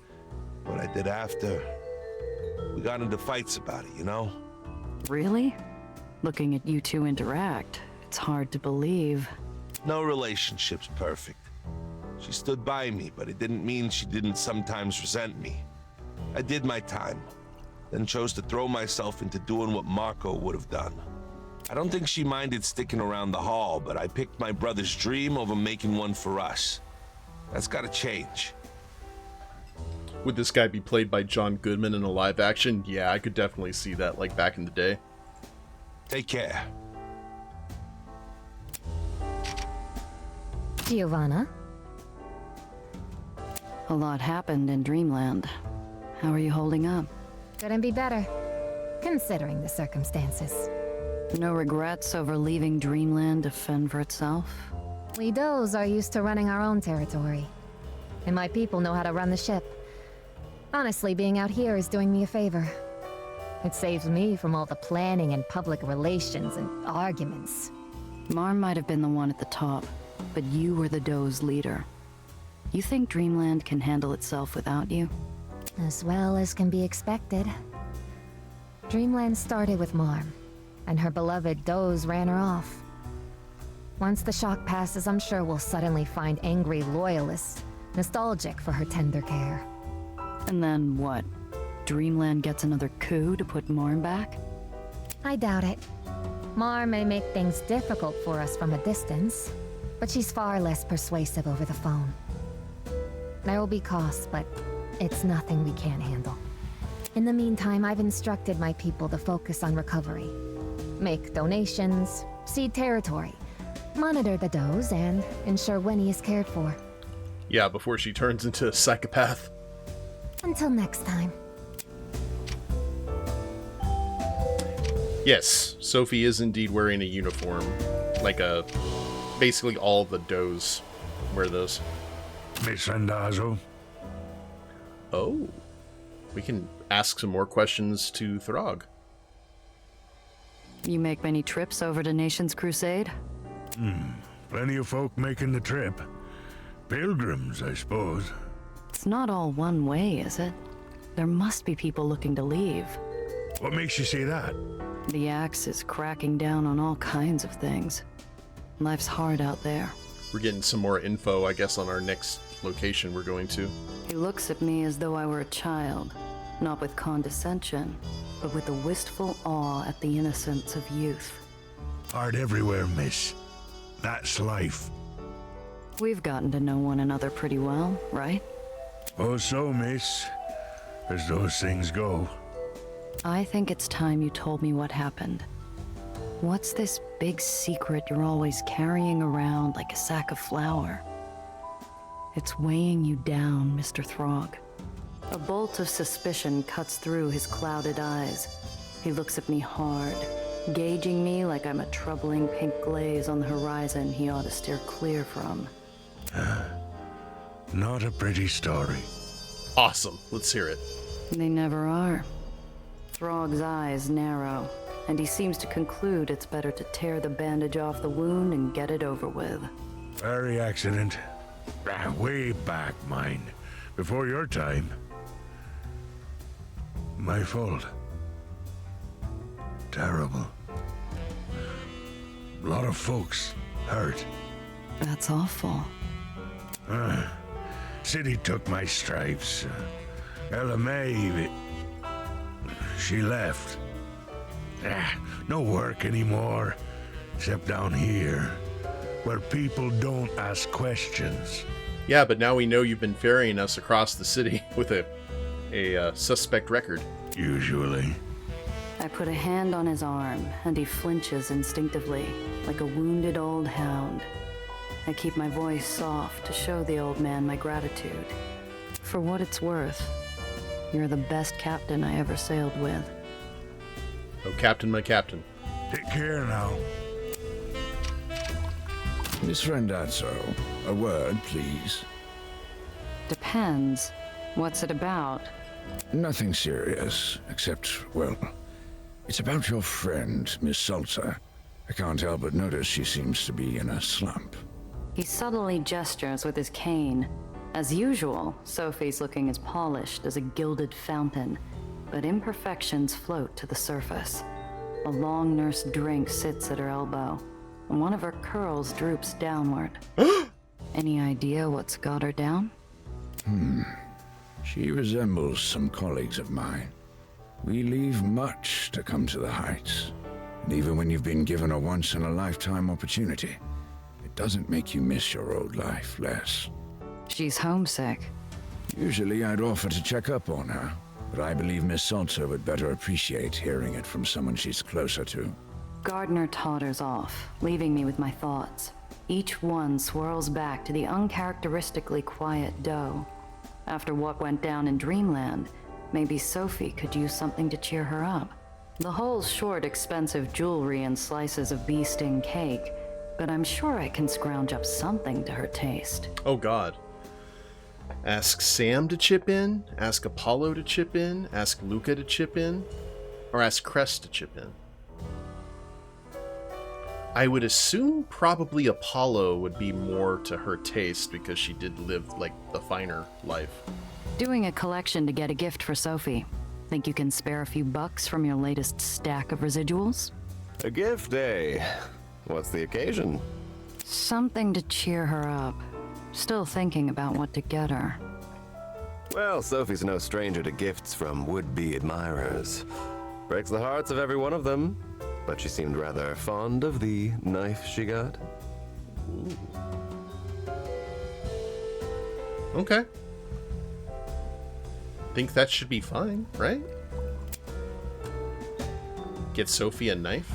what I did after. We got into fights about it, you know? Really? Looking at you two interact, it's hard to believe. No relationship's perfect. She stood by me, but it didn't mean she didn't sometimes resent me. I did my time, then chose to throw myself into doing what Marco would have done. I don't think she minded sticking around the hall, but I picked my brother's dream over making one for us. That's gotta change. Would this guy be played by John Goodman in a live action? Yeah, I could definitely see that, like back in the day. Take care. Giovanna? A lot happened in Dreamland. How are you holding up? Couldn't be better, considering the circumstances. No regrets over leaving Dreamland to fend for itself? We Does are used to running our own territory. And my people know how to run the ship. Honestly, being out here is doing me a favor. It saves me from all the planning and public relations and arguments. Marm might have been the one at the top, but you were the Doe's leader. You think Dreamland can handle itself without you? As well as can be expected. Dreamland started with Marm, and her beloved Does ran her off. Once the shock passes, I'm sure we'll suddenly find angry loyalists, nostalgic for her tender care. And then what? Dreamland gets another coup to put Marm back? I doubt it. Marm may make things difficult for us from a distance, but she's far less persuasive over the phone. There will be costs, but it's nothing we can't handle. In the meantime, I've instructed my people to focus on recovery. Make donations, cede territory, monitor the Does, and ensure Winnie is cared for. Yeah, before she turns into a psychopath. Until next time. Yes, Sophie is indeed wearing a uniform. Basically all the Does wear those. Miss Randazzo? Oh. We can ask some more questions to Throg. You make many trips over to Nation's Crusade? Plenty of folk making the trip. Pilgrims, I suppose. It's not all one way, is it? There must be people looking to leave. What makes you say that? The Axe is cracking down on all kinds of things. Life's hard out there. We're getting some more info, I guess, on our next location we're going to. He looks at me as though I were a child, not with condescension, but with a wistful awe at the innocence of youth. Hard everywhere, miss. That's life. We've gotten to know one another pretty well, right? Oh, so, miss. As those things go. I think it's time you told me what happened. What's this big secret you're always carrying around like a sack of flour? It's weighing you down, Mr. Throg. A bolt of suspicion cuts through his clouded eyes. He looks at me hard, gauging me like I'm a troubling pink glaze on the horizon he ought to steer clear from. Not a pretty story. Awesome. Let's hear it. They never are. Throg's eyes narrow, and he seems to conclude it's better to tear the bandage off the wound and get it over with. Very accident. Way back, mind. Before your time. My fault. Terrible. A lot of folks hurt. That's awful. City took my stripes. Ella May, she left. No work anymore, except down here, where people don't ask questions. Yeah, but now we know you've been ferrying us across the city with a suspect record. Usually. I put a hand on his arm, and he flinches instinctively, like a wounded old hound. I keep my voice soft to show the old man my gratitude. For what it's worth, you're the best captain I ever sailed with. Oh, Captain, my captain. Take care now. Miss Randazzo, a word, please. Depends. What's it about? Nothing serious, except, well, it's about your friend, Miss Salter. I can't help but notice she seems to be in a slump. He subtly gestures with his cane. As usual, Sophie's looking as polished as a gilded fountain, but imperfections float to the surface. A long nursed drink sits at her elbow, and one of her curls droops downward. Any idea what's got her down? She resembles some colleagues of mine. We leave much to come to the heights. And even when you've been given a once-in-a-lifetime opportunity, it doesn't make you miss your old life less. She's homesick. Usually I'd offer to check up on her, but I believe Miss Salter would better appreciate hearing it from someone she's closer to. Gardner totters off, leaving me with my thoughts. Each one swirls back to the uncharacteristically quiet doe. After what went down in Dreamland, maybe Sophie could use something to cheer her up. The whole short expensive jewelry and slices of bee sting cake, but I'm sure I can scrounge up something to her taste. Oh, God. Ask Sam to chip in, ask Apollo to chip in, ask Luca to chip in, or ask Crest to chip in. I would assume probably Apollo would be more to her taste because she did live, like, the finer life. Doing a collection to get a gift for Sophie. Think you can spare a few bucks from your latest stack of residuals? A gift, eh? What's the occasion? Something to cheer her up. Still thinking about what to get her. Well, Sophie's no stranger to gifts from would-be admirers. Breaks the hearts of every one of them. But she seemed rather fond of the knife she got. Ooh. Okay. Think that should be fine, right? Get Sophie a knife?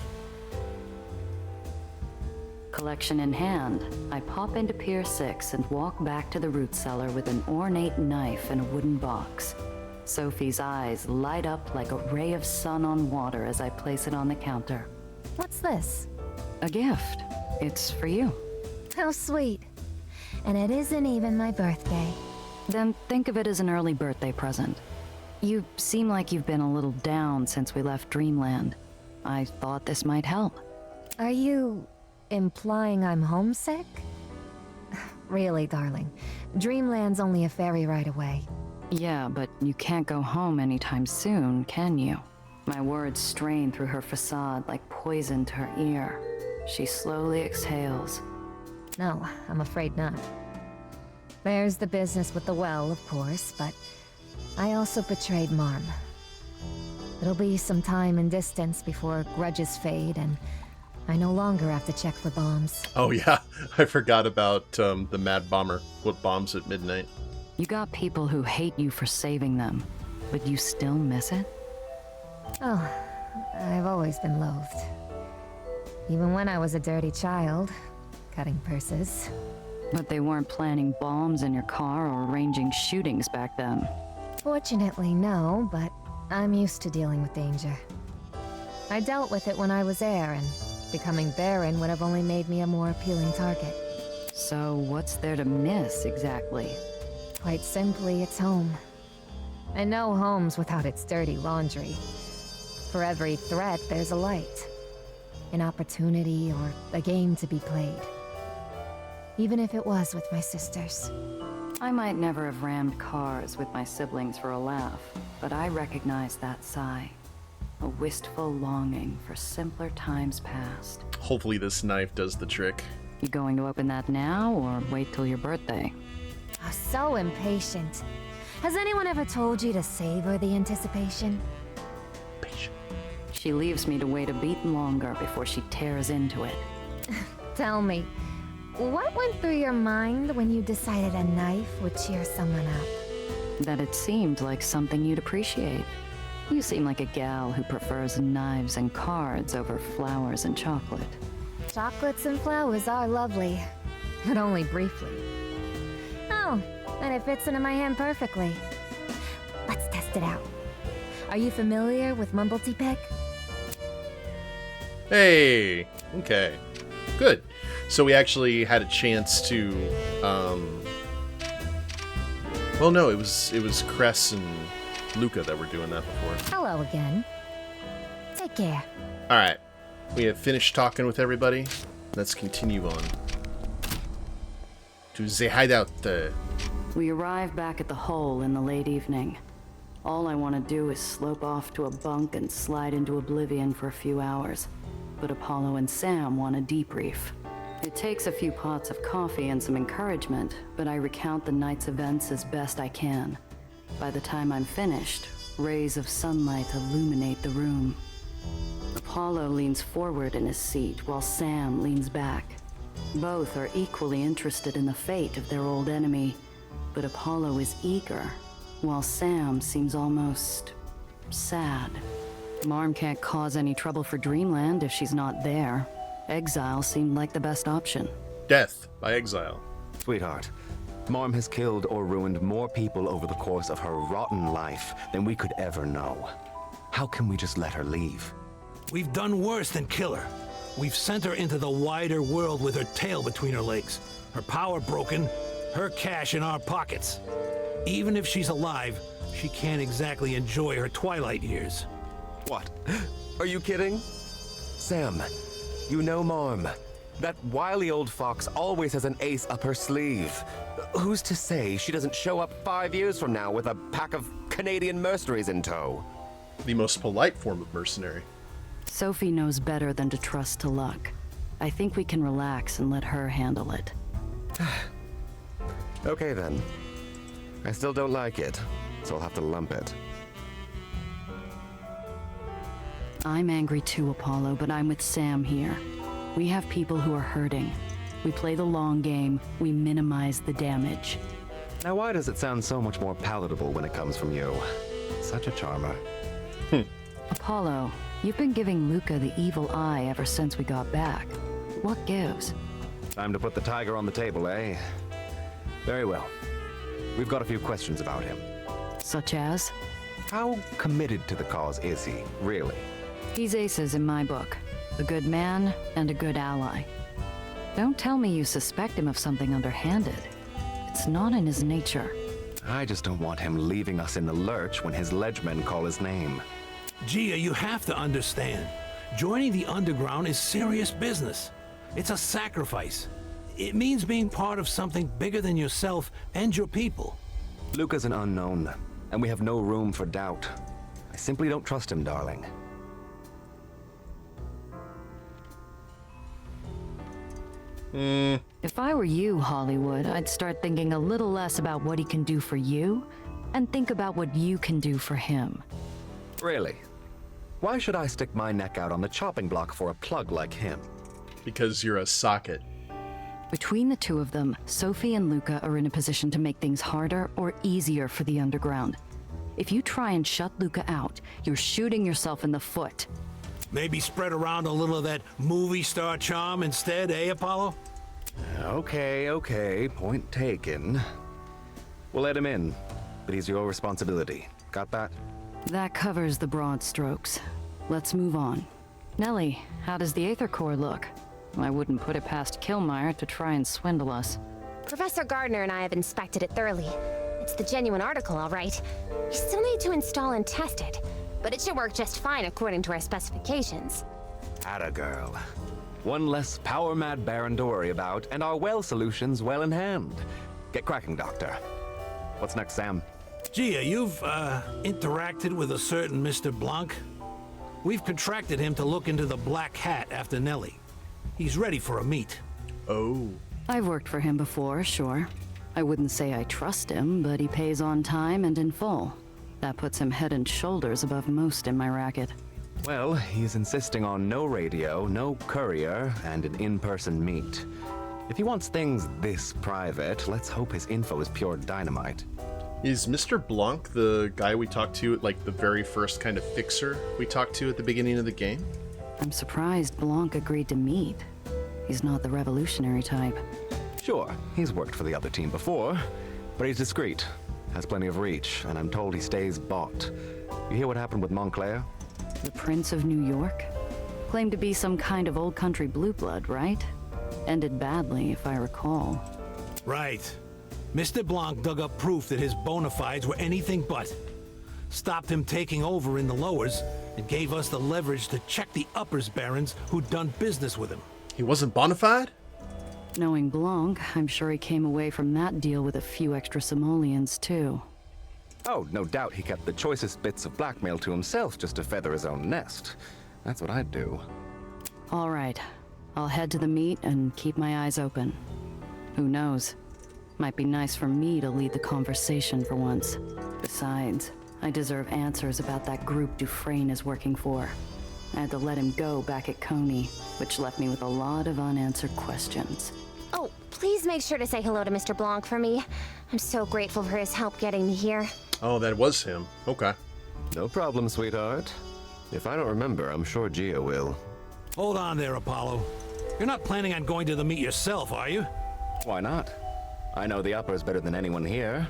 Collection in hand, I pop into Pier 6 and walk back to the root cellar with an ornate knife in a wooden box. Sophie's eyes light up like a ray of sun on water as I place it on the counter. What's this? A gift. It's for you. How sweet. And it isn't even my birthday. Then think of it as an early birthday present. You seem like you've been a little down since we left Dreamland. I thought this might help. Are you implying I'm homesick? Really, darling. Dreamland's only a ferry ride away. Yeah, but you can't go home anytime soon, can you? My words strain through her facade like poison to her ear. She slowly exhales. No, I'm afraid not. There's the business with the well, of course, but I also betrayed Marm. It'll be some time and distance before grudges fade, and I no longer have to check for bombs. Oh yeah, I forgot about the Mad Bomber with bombs at midnight. You got people who hate you for saving them, but you still miss it? Oh, I've always been loathed. Even when I was a dirty child, cutting purses. But they weren't planting bombs in your car or arranging shootings back then. Fortunately, no, but I'm used to dealing with danger. I dealt with it when I was heir, and becoming Baron would have only made me a more appealing target. So what's there to miss, exactly? Quite simply, it's home. And no home's without its dirty laundry. For every threat, there's a light. An opportunity or a game to be played. Even if it was with my sisters. I might never have rammed cars with my siblings for a laugh, but I recognize that sigh. A wistful longing for simpler times past. Hopefully this knife does the trick. You going to open that now, or wait till your birthday? Oh, so impatient. Has anyone ever told you to savor the anticipation? She leaves me to wait a beat longer before she tears into it. Tell me, what went through your mind when you decided a knife would cheer someone up? That it seemed like something you'd appreciate. You seem like a gal who prefers knives and cards over flowers and chocolate. Chocolates and flowers are lovely, but only briefly. Oh, and it fits into my hand perfectly. Let's test it out. Are you familiar with Mumblety Peck? Hey, okay, good. So we actually had a chance to, well, no, it was Cress and Luca that were doing that before. Hello again. Take care. All right, we have finished talking with everybody. Let's continue on to the hideout. We arrive back at the hole in the late evening. All I want to do is slope off to a bunk and slide into oblivion for a few hours. But Apollo and Sam want a debrief. It takes a few pots of coffee and some encouragement, but I recount the night's events as best I can. By the time I'm finished, rays of sunlight illuminate the room. Apollo leans forward in his seat while Sam leans back. Both are equally interested in the fate of their old enemy, but Apollo is eager, while Sam seems almost sad. Marm can't cause any trouble for Dreamland if she's not there. Exile seemed like the best option. Death by exile. Sweetheart, Marm has killed or ruined more people over the course of her rotten life than we could ever know. How can we just let her leave? We've done worse than kill her. We've sent her into the wider world with her tail between her legs. Her power broken, her cash in our pockets. Even if she's alive, she can't exactly enjoy her twilight years. What? Are you kidding? Sam, you know Marm. That wily old fox always has an ace up her sleeve. Who's to say she doesn't show up 5 years from now with a pack of Canadian mercenaries in tow? The most polite form of mercenary. Sophie knows better than to trust to luck. I think we can relax and let her handle it. Okay then. I still don't like it, so I'll have to lump it. I'm angry too, Apollo, but I'm with Sam here. We have people who are hurting. We play the long game, we minimize the damage. Now why does it sound so much more palatable when it comes from you? Such a charmer. Apollo, you've been giving Luca the evil eye ever since we got back. What gives? Time to put the tiger on the table, eh? Very well. We've got a few questions about him. Such as? How committed to the cause is he, really? He's aces in my book. A good man and a good ally. Don't tell me you suspect him of something underhanded. It's not in his nature. I just don't want him leaving us in the lurch when his ledgemen call his name. Gia, you have to understand. Joining the underground is serious business. It's a sacrifice. It means being part of something bigger than yourself and your people. Luca's an unknown, and we have no room for doubt. I simply don't trust him, darling. If I were you, Hollywood, I'd start thinking a little less about what he can do for you, and think about what you can do for him. Really? Why should I stick my neck out on the chopping block for a plug like him? Because you're a socket. Between the two of them, Sophie and Luca are in a position to make things harder or easier for the underground. If you try and shut Luca out, you're shooting yourself in the foot. Maybe spread around a little of that movie star charm instead, eh, Apollo? Okay, point taken. We'll let him in, but he's your responsibility. Got that? That covers the broad strokes. Let's move on. Nellie, how does the Aether core look? I wouldn't put it past Killmeyer to try and swindle us. Professor Gardner and I have inspected it thoroughly. It's the genuine article, all right. We still need to install and test it, but it should work just fine according to our specifications. Atta girl. One less power-mad Baron to worry about, and our well solutions well in hand. Get cracking, Doctor. What's next, Sam? Gia, you've, interacted with a certain Mr. Blanc? We've contracted him to look into the Black Hat after Nellie. He's ready for a meet. Oh. I've worked for him before, sure. I wouldn't say I trust him, but he pays on time and in full. That puts him head and shoulders above most in my racket. Well, he's insisting on no radio, no courier, and an in-person meet. If he wants things this private, let's hope his info is pure dynamite. Is Mr. Blanc the guy we talked to, like the very first kind of fixer we talked to at the beginning of the game? I'm surprised Blanc agreed to meet. He's not the revolutionary type. Sure, he's worked for the other team before, but he's discreet, has plenty of reach, and I'm told he stays bought. You hear what happened with Montclair? The Prince of New York? Claimed to be some kind of old country blue blood, right? Ended badly, if I recall. Right. Mr. Blanc dug up proof that his bona fides were anything but. Stopped him taking over in the lowers, and gave us the leverage to check the uppers barons who'd done business with him. He wasn't bona fide? Knowing Blanc, I'm sure he came away from that deal with a few extra simoleons, too. Oh, no doubt he kept the choicest bits of blackmail to himself just to feather his own nest. That's what I'd do. All right. I'll head to the meet and keep my eyes open. Who knows? Might be nice for me to lead the conversation for once. Besides, I deserve answers about that group Dufresne is working for. I had to let him go back at Coney, which left me with a lot of unanswered questions. Oh, please make sure to say hello to Mr. Blanc for me. I'm so grateful for his help getting me here. Oh, that was him. Okay. No problem, sweetheart. If I don't remember, I'm sure Gia will. Hold on there, Apollo. You're not planning on going to the meet yourself, are you? Why not? I know the uppers better than anyone here.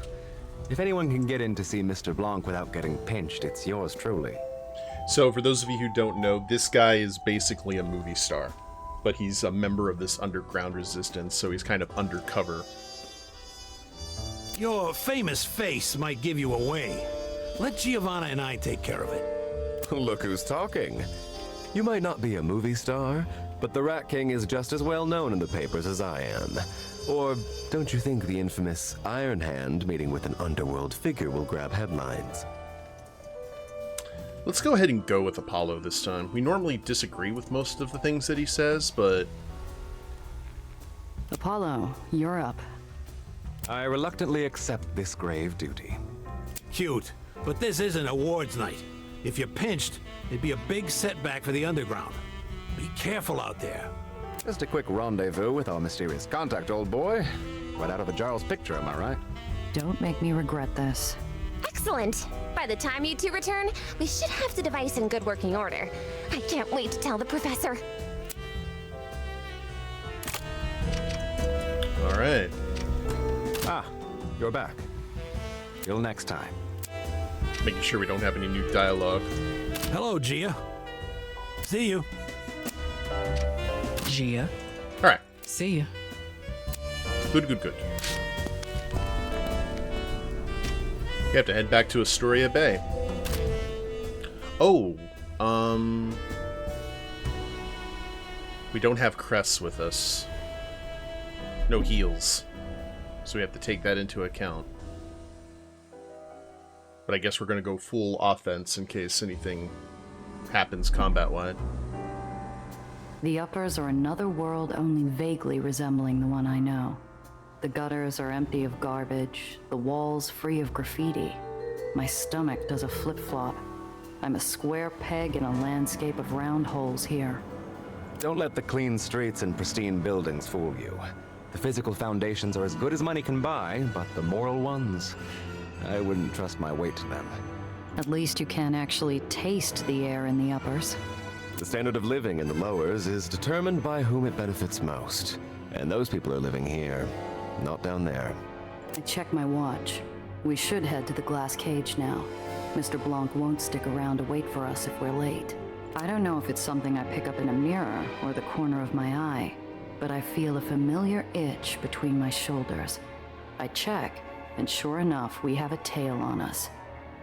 If anyone can get in to see Mr. Blanc without getting pinched, it's yours truly. So, for those of you who don't know, this guy is basically a movie star. But he's a member of this underground resistance, so he's kind of undercover. Your famous face might give you away. Let Giovanna and I take care of it. Look who's talking. You might not be a movie star, but the Rat King is just as well known in the papers as I am. Or don't you think the infamous Iron Hand meeting with an underworld figure will grab headlines? Let's go ahead and go with Apollo this time. We normally disagree with most of the things that he says, but... Apollo, you're up. I reluctantly accept this grave duty. Cute, but this isn't awards night. If you're pinched, it'd be a big setback for the underground. Be careful out there. Just a quick rendezvous with our mysterious contact, old boy. Right out of a Jarl's picture, am I right? Don't make me regret this. Excellent. By the time you two return, we should have the device in good working order. I can't wait to tell the professor. All right. Ah, you're back. Till next time. Making sure we don't have any new dialogue. Hello, Gia. See you. Gia. All right. See ya. Good. We have to head back to Astoria Bay. Oh, we don't have crests with us. No heals. So we have to take that into account. But I guess we're going to go full offense in case anything happens combat-wide. The uppers are another world only vaguely resembling the one I know. The gutters are empty of garbage, the walls free of graffiti. My stomach does a flip-flop. I'm a square peg in a landscape of round holes here. Don't let the clean streets and pristine buildings fool you. The physical foundations are as good as money can buy, but the moral ones, I wouldn't trust my weight to them. At least you can't actually taste the air in the uppers. The standard of living in the lowers is determined by whom it benefits most. And those people are living here, not down there. I check my watch. We should head to the glass cage now. Mr. Blanc won't stick around to wait for us if we're late. I don't know if it's something I pick up in a mirror or the corner of my eye, but I feel a familiar itch between my shoulders. I check, and sure enough, we have a tail on us.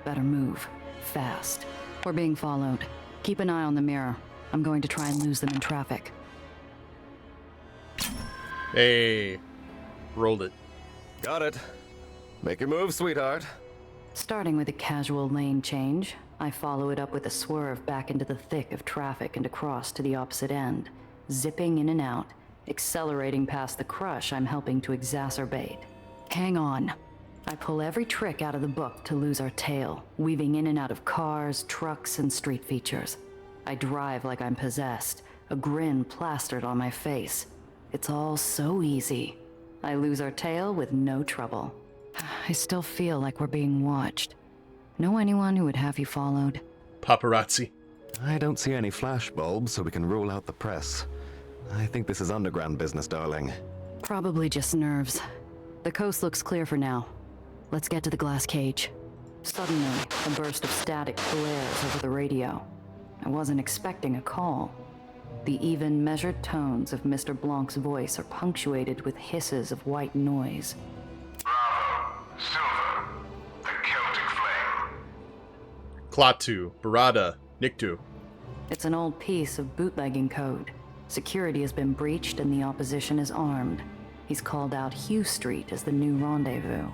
Better move. Fast. We're being followed. Keep an eye on the mirror. I'm going to try and lose them in traffic. Hey. Rolled it. Got it. Make your move, sweetheart. Starting with a casual lane change, I follow it up with a swerve back into the thick of traffic and across to the opposite end, zipping in and out, accelerating past the crush I'm helping to exacerbate. Hang on. I pull every trick out of the book to lose our tail, weaving in and out of cars, trucks, and street features. I drive like I'm possessed, a grin plastered on my face. It's all so easy. I lose our tail with no trouble. I still feel like we're being watched. Know anyone who would have you followed? Paparazzi. I don't see any flash bulbs, so we can rule out the press. I think this is underground business, darling. Probably just nerves. The coast looks clear for now. Let's get to the glass cage. Suddenly, a burst of static blares over the radio. I wasn't expecting a call. The even, measured tones of Mr. Blanc's voice are punctuated with hisses of white noise. Bravo, Silver, the Celtic Flame. Klaatu, Barada, Niktu. It's an old piece of bootlegging code. Security has been breached and the opposition is armed. He's called out Hugh Street as the new rendezvous.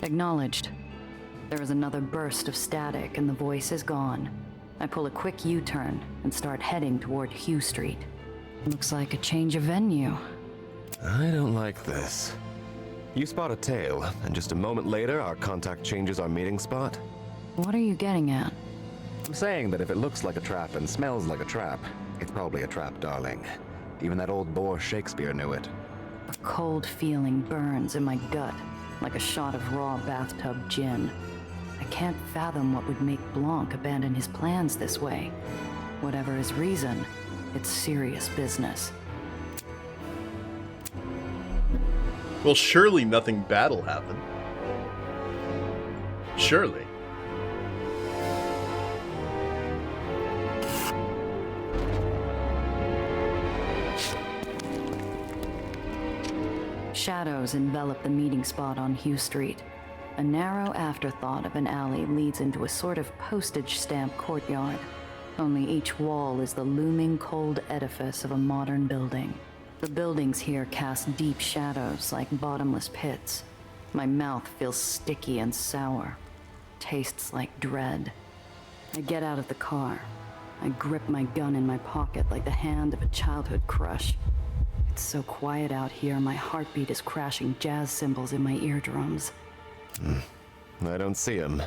Acknowledged. There is another burst of static and the voice is gone. I pull a quick U-turn and start heading toward Hugh Street. Looks like a change of venue. I don't like this. You spot a tail, and just a moment later, our contact changes our meeting spot? What are you getting at? I'm saying that if it looks like a trap and smells like a trap, it's probably a trap, darling. Even that old bore Shakespeare knew it. A cold feeling burns in my gut, like a shot of raw bathtub gin. I can't fathom what would make Blanc abandon his plans this way. Whatever his reason, it's serious business. Well, surely nothing bad'll happen. Surely. Shadows envelop the meeting spot on Hugh Street. A narrow afterthought of an alley leads into a sort of postage stamp courtyard. Only each wall is the looming cold edifice of a modern building. The buildings here cast deep shadows like bottomless pits. My mouth feels sticky and sour. Tastes like dread. I get out of the car. I grip my gun in my pocket like the hand of a childhood crush. It's so quiet out here, my heartbeat is crashing jazz cymbals in my eardrums. I don't see him.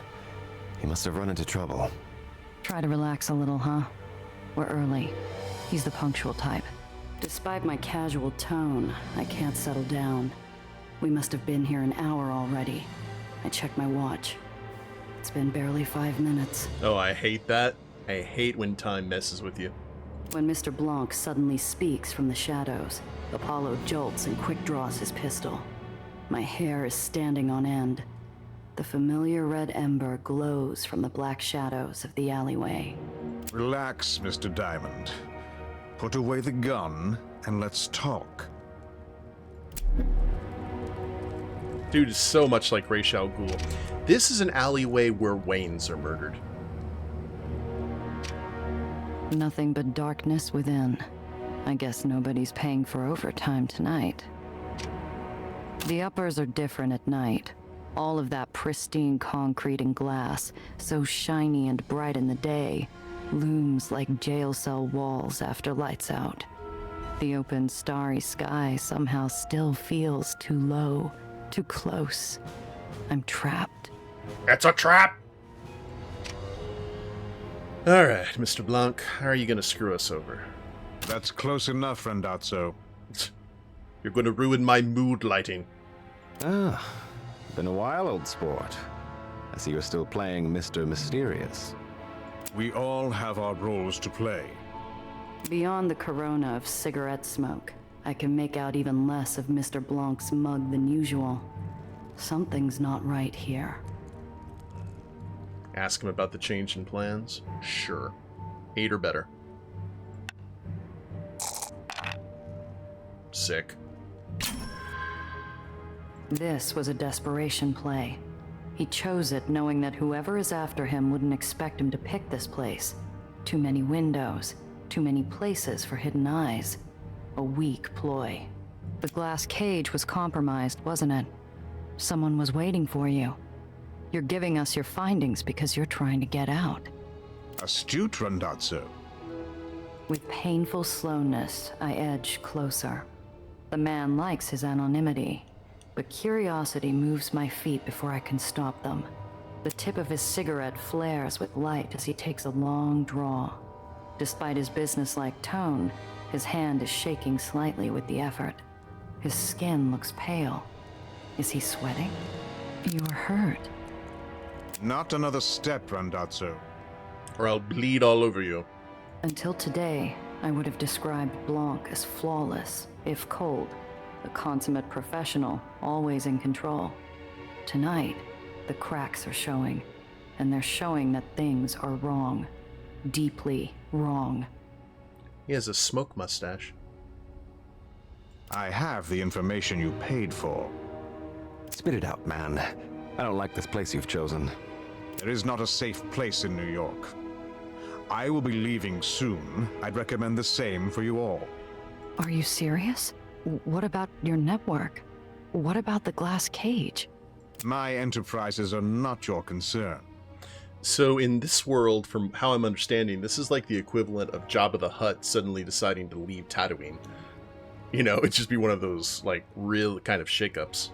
He must have run into trouble. Try to relax a little, huh? We're early. He's the punctual type. Despite my casual tone, I can't settle down. We must have been here an hour already. I check my watch. It's been barely 5 minutes. Oh, I hate that. I hate when time messes with you. When Mr. Blanc suddenly speaks from the shadows, Apollo jolts and quick draws his pistol. My hair is standing on end. The familiar red ember glows from the black shadows of the alleyway. Relax, Mr. Diamond. Put away the gun and let's talk. Dude is so much like Ra's al Ghul. This is an alleyway where Waynes are murdered. Nothing but darkness within. I guess nobody's paying for overtime tonight. The uppers are different at night. All of that pristine concrete and glass, so shiny and bright in the day, looms like jail cell walls after lights out. The open, starry sky somehow still feels too low, too close. I'm trapped. It's a trap! Alright, Mr. Blanc, how are you gonna screw us over? That's close enough, Randazzo. You're gonna ruin my mood lighting. Ah, been a while, old sport. I see you're still playing Mr. Mysterious. We all have our roles to play. Beyond the corona of cigarette smoke, I can make out even less of Mr. Blanc's mug than usual. Something's not right here. Ask him about the change in plans? Sure. 8 or better. Sick. This was a desperation play. He chose it knowing that whoever is after him wouldn't expect him to pick this place. Too many windows, too many places for hidden eyes. A weak ploy. The glass cage was compromised, wasn't it? Someone was waiting for you. You're giving us your findings because you're trying to get out. Astute, Randazzo. With painful slowness, I edge closer. The man likes his anonymity, but curiosity moves my feet before I can stop them. The tip of his cigarette flares with light as he takes a long draw. Despite his businesslike tone, his hand is shaking slightly with the effort. His skin looks pale. Is he sweating? You're hurt. Not another step, Randazzo. Or I'll bleed all over you. Until today, I would have described Blanc as flawless, if cold, a consummate professional, always in control. Tonight, the cracks are showing, and they're showing that things are wrong. Deeply wrong. He has a smoke mustache. I have the information you paid for. Spit it out, man. I don't like this place you've chosen. There is not a safe place in New York. I will be leaving soon. I'd recommend the same for you all. Are you serious? What about your network? What about the glass cage? My enterprises are not your concern. So in this world, from how I'm understanding, this is like the equivalent of Jabba the Hutt suddenly deciding to leave Tatooine. You know, it'd just be one of those, like, real kind of shakeups.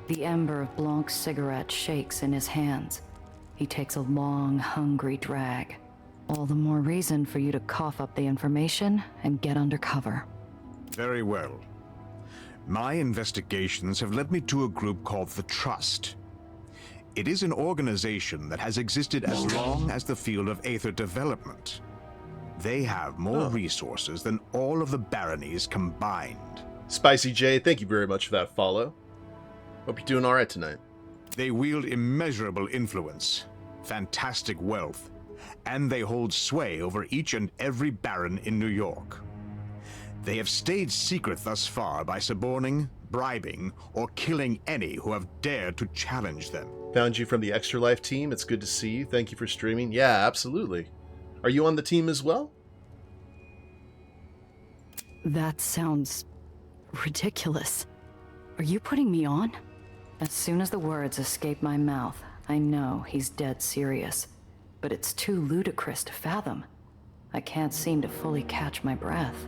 The ember of Blanc's cigarette shakes in his hands. He takes a long, hungry drag. All the more reason for you to cough up the information and get under cover. Very well. My investigations have led me to a group called the Trust. It is an organization that has existed as long as the field of Aether development. They have more resources than all of the baronies combined. Spicy J, thank you very much for that follow. Hope you're doing alright tonight. They wield immeasurable influence, fantastic wealth, and they hold sway over each and every baron in New York. They have stayed secret thus far by suborning, bribing, or killing any who have dared to challenge them. Found you from the Extra Life team. It's good to see you. Thank you for streaming. Yeah, absolutely. Are you on the team as well? That sounds ridiculous. Are you putting me on? As soon as the words escape my mouth, I know he's dead serious. But it's too ludicrous to fathom. I can't seem to fully catch my breath.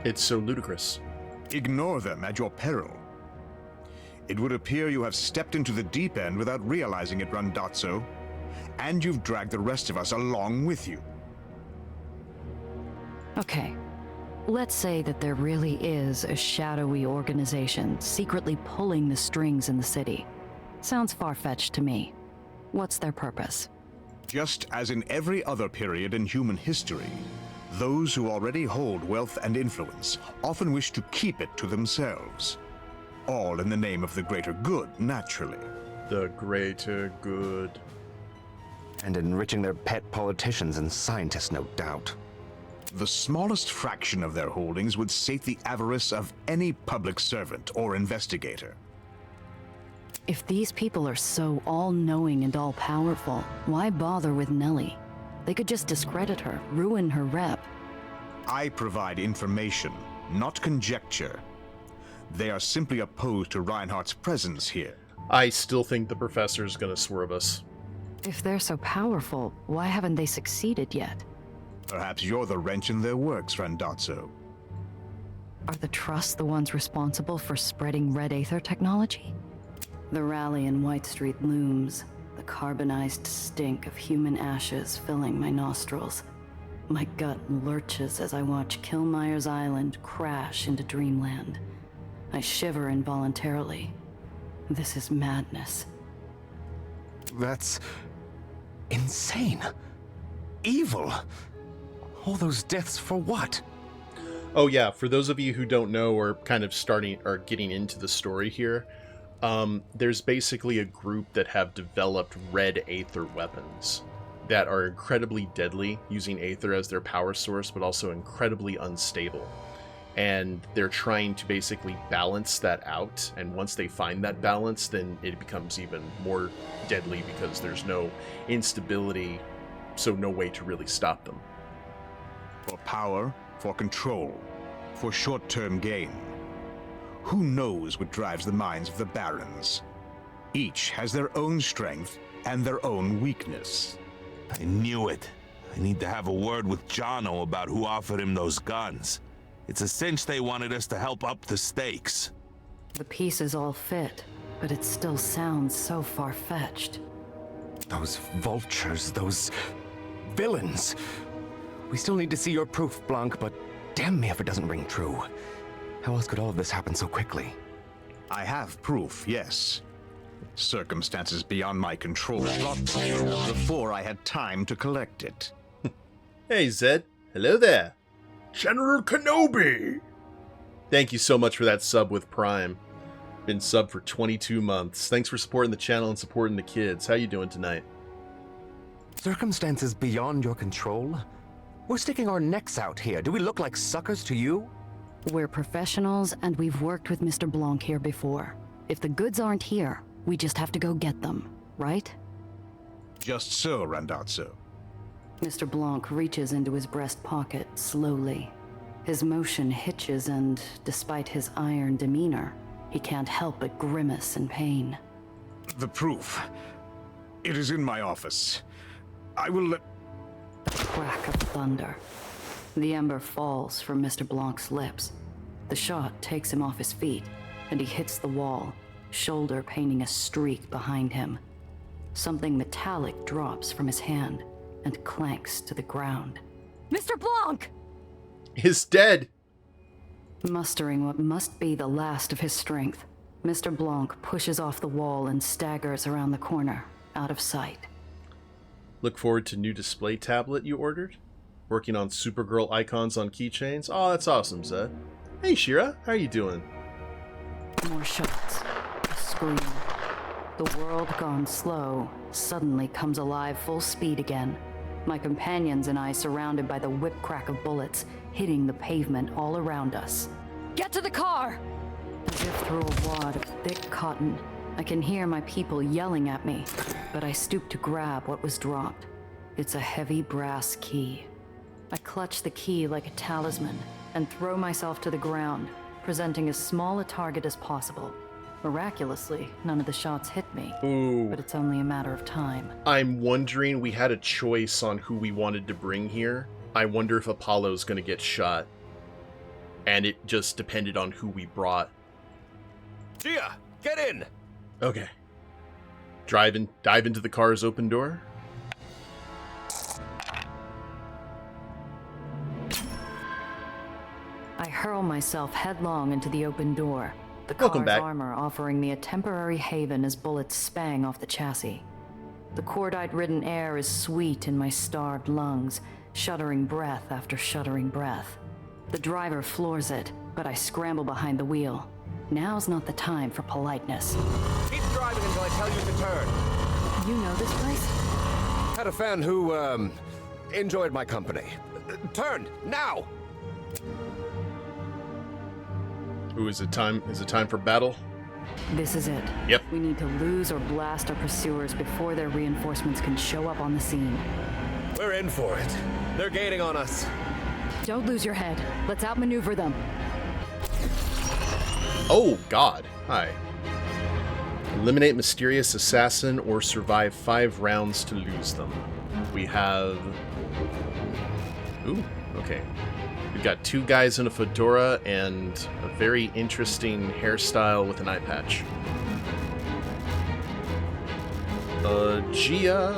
It's so ludicrous. Ignore them at your peril. It would appear you have stepped into the deep end without realizing it, Randazzo, and you've dragged the rest of us along with you. Okay, let's say that there really is a shadowy organization secretly pulling the strings in the city. Sounds far-fetched to me. What's their purpose? Just as in every other period in human history, those who already hold wealth and influence often wish to keep it to themselves. All in the name of the greater good, naturally. The greater good. And enriching their pet politicians and scientists, no doubt. The smallest fraction of their holdings would sate the avarice of any public servant or investigator. If these people are so all-knowing and all-powerful, why bother with Nellie? They could just discredit her, ruin her rep. I provide information, not conjecture. They are simply opposed to Reinhardt's presence here. I still think the professor's gonna swerve us. If they're so powerful, why haven't they succeeded yet? Perhaps you're the wrench in their works, Randazzo. Are the Trust the ones responsible for spreading red Aether technology? The rally in White Street looms, the carbonized stink of human ashes filling my nostrils. My gut lurches as I watch Kilmeyer's Island crash into dreamland. I shiver involuntarily. This is madness. That's insane. Evil. All those deaths for what? Oh yeah, for those of you who don't know or kind of starting or getting into the story here, there's basically a group that have developed red Aether weapons that are incredibly deadly, using Aether as their power source, but also incredibly unstable. And they're trying to basically balance that out, and once they find that balance, then it becomes even more deadly because there's no instability, so no way to really stop them. For power, for control, for short-term gain. Who knows what drives the minds of the Barons? Each has their own strength and their own weakness. I knew it. I need to have a word with Jono about who offered him those guns. It's a cinch they wanted us to help up the stakes. The pieces all fit, but it still sounds so far-fetched. Those vultures, those villains. We still need to see your proof, Blanc, but damn me if it doesn't ring true. How else could all of this happen so quickly? I have proof, yes. Circumstances beyond my control before I had time to collect it. Hey Zed, hello there. General Kenobi! Thank you so much for that sub with Prime. Been sub for 22 months. Thanks for supporting the channel and supporting the kids. How you doing tonight? Circumstances beyond your control? We're sticking our necks out here. Do we look like suckers to you? We're professionals, and we've worked with Mr. Blanc here before. If the goods aren't here, we just have to go get them, right? Just so, Randazzo. Mr. Blanc reaches into his breast pocket slowly. His motion hitches, and despite his iron demeanor, he can't help but grimace in pain. The proof. It is in my office. I will let... A crack of thunder. The ember falls from Mr. Blanc's lips. The shot takes him off his feet, and he hits the wall, shoulder painting a streak behind him. Something metallic drops from his hand and clanks to the ground. Mr. Blanc! He's dead! Mustering what must be the last of his strength, Mr. Blanc pushes off the wall and staggers around the corner, out of sight. Look forward to new display tablet you ordered? Working on Supergirl icons on keychains? Oh, that's awesome, Zed. Hey, Shira, how are you doing? More shots. A scream. The world gone slow suddenly comes alive full speed again. My companions and I surrounded by the whip crack of bullets, hitting the pavement all around us. Get to the car! As if through a wad of thick cotton, I can hear my people yelling at me, but I stoop to grab what was dropped. It's a heavy brass key. I clutch the key like a talisman and throw myself to the ground, presenting as small a target as possible. Miraculously, none of the shots hit me, but it's only a matter of time. I'm wondering, we had a choice on who we wanted to bring here. I wonder if Apollo's gonna get shot. And it just depended on who we brought. Gia, get in! Okay. Dive into the car's open door. I hurl myself headlong into the open door, the Welcome car's back. armor offering me a temporary haven as bullets spang off the chassis. The cordite-ridden air is sweet in my starved lungs, shuddering breath after shuddering breath. The driver floors it, but I scramble behind the wheel. Now's not the time for politeness. Keep driving until I tell you to turn. You know this place? Had a fan who, enjoyed my company. Turn, now! Ooh, is it time for battle? This is it. Yep. We need to lose or blast our pursuers before their reinforcements can show up on the scene. We're in for it. They're gaining on us. Don't lose your head. Let's outmaneuver them. Oh, God. Hi. Eliminate mysterious assassin or survive 5 rounds to lose them. We have... Ooh, okay. We've got 2 guys in a fedora and a very interesting hairstyle with an eye patch. Gia...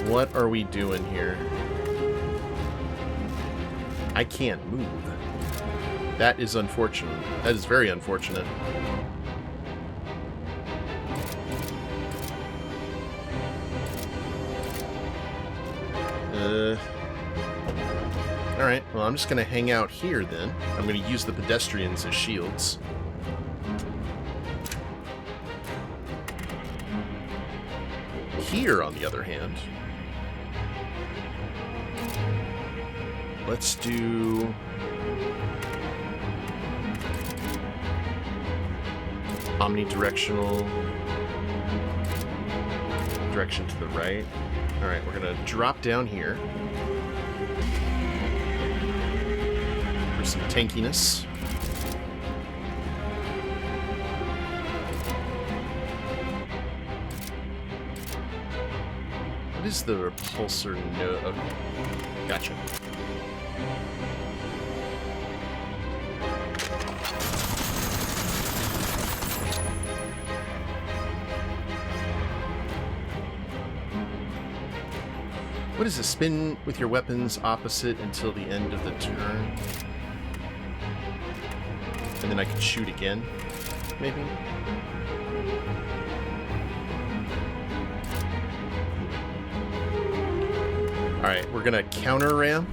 What are we doing here? I can't move. That is unfortunate. That is very unfortunate. Alright, well, I'm just going to hang out here then. I'm going to use the pedestrians as shields. Here, on the other hand, let's do... omnidirectional direction to the right. Alright, we're going to drop down here for some tankiness. What is the repulsor node? Oh, gotcha. What is this? Spin with your weapons opposite until the end of the turn. And then I can shoot again, maybe? Alright, we're gonna counter ram.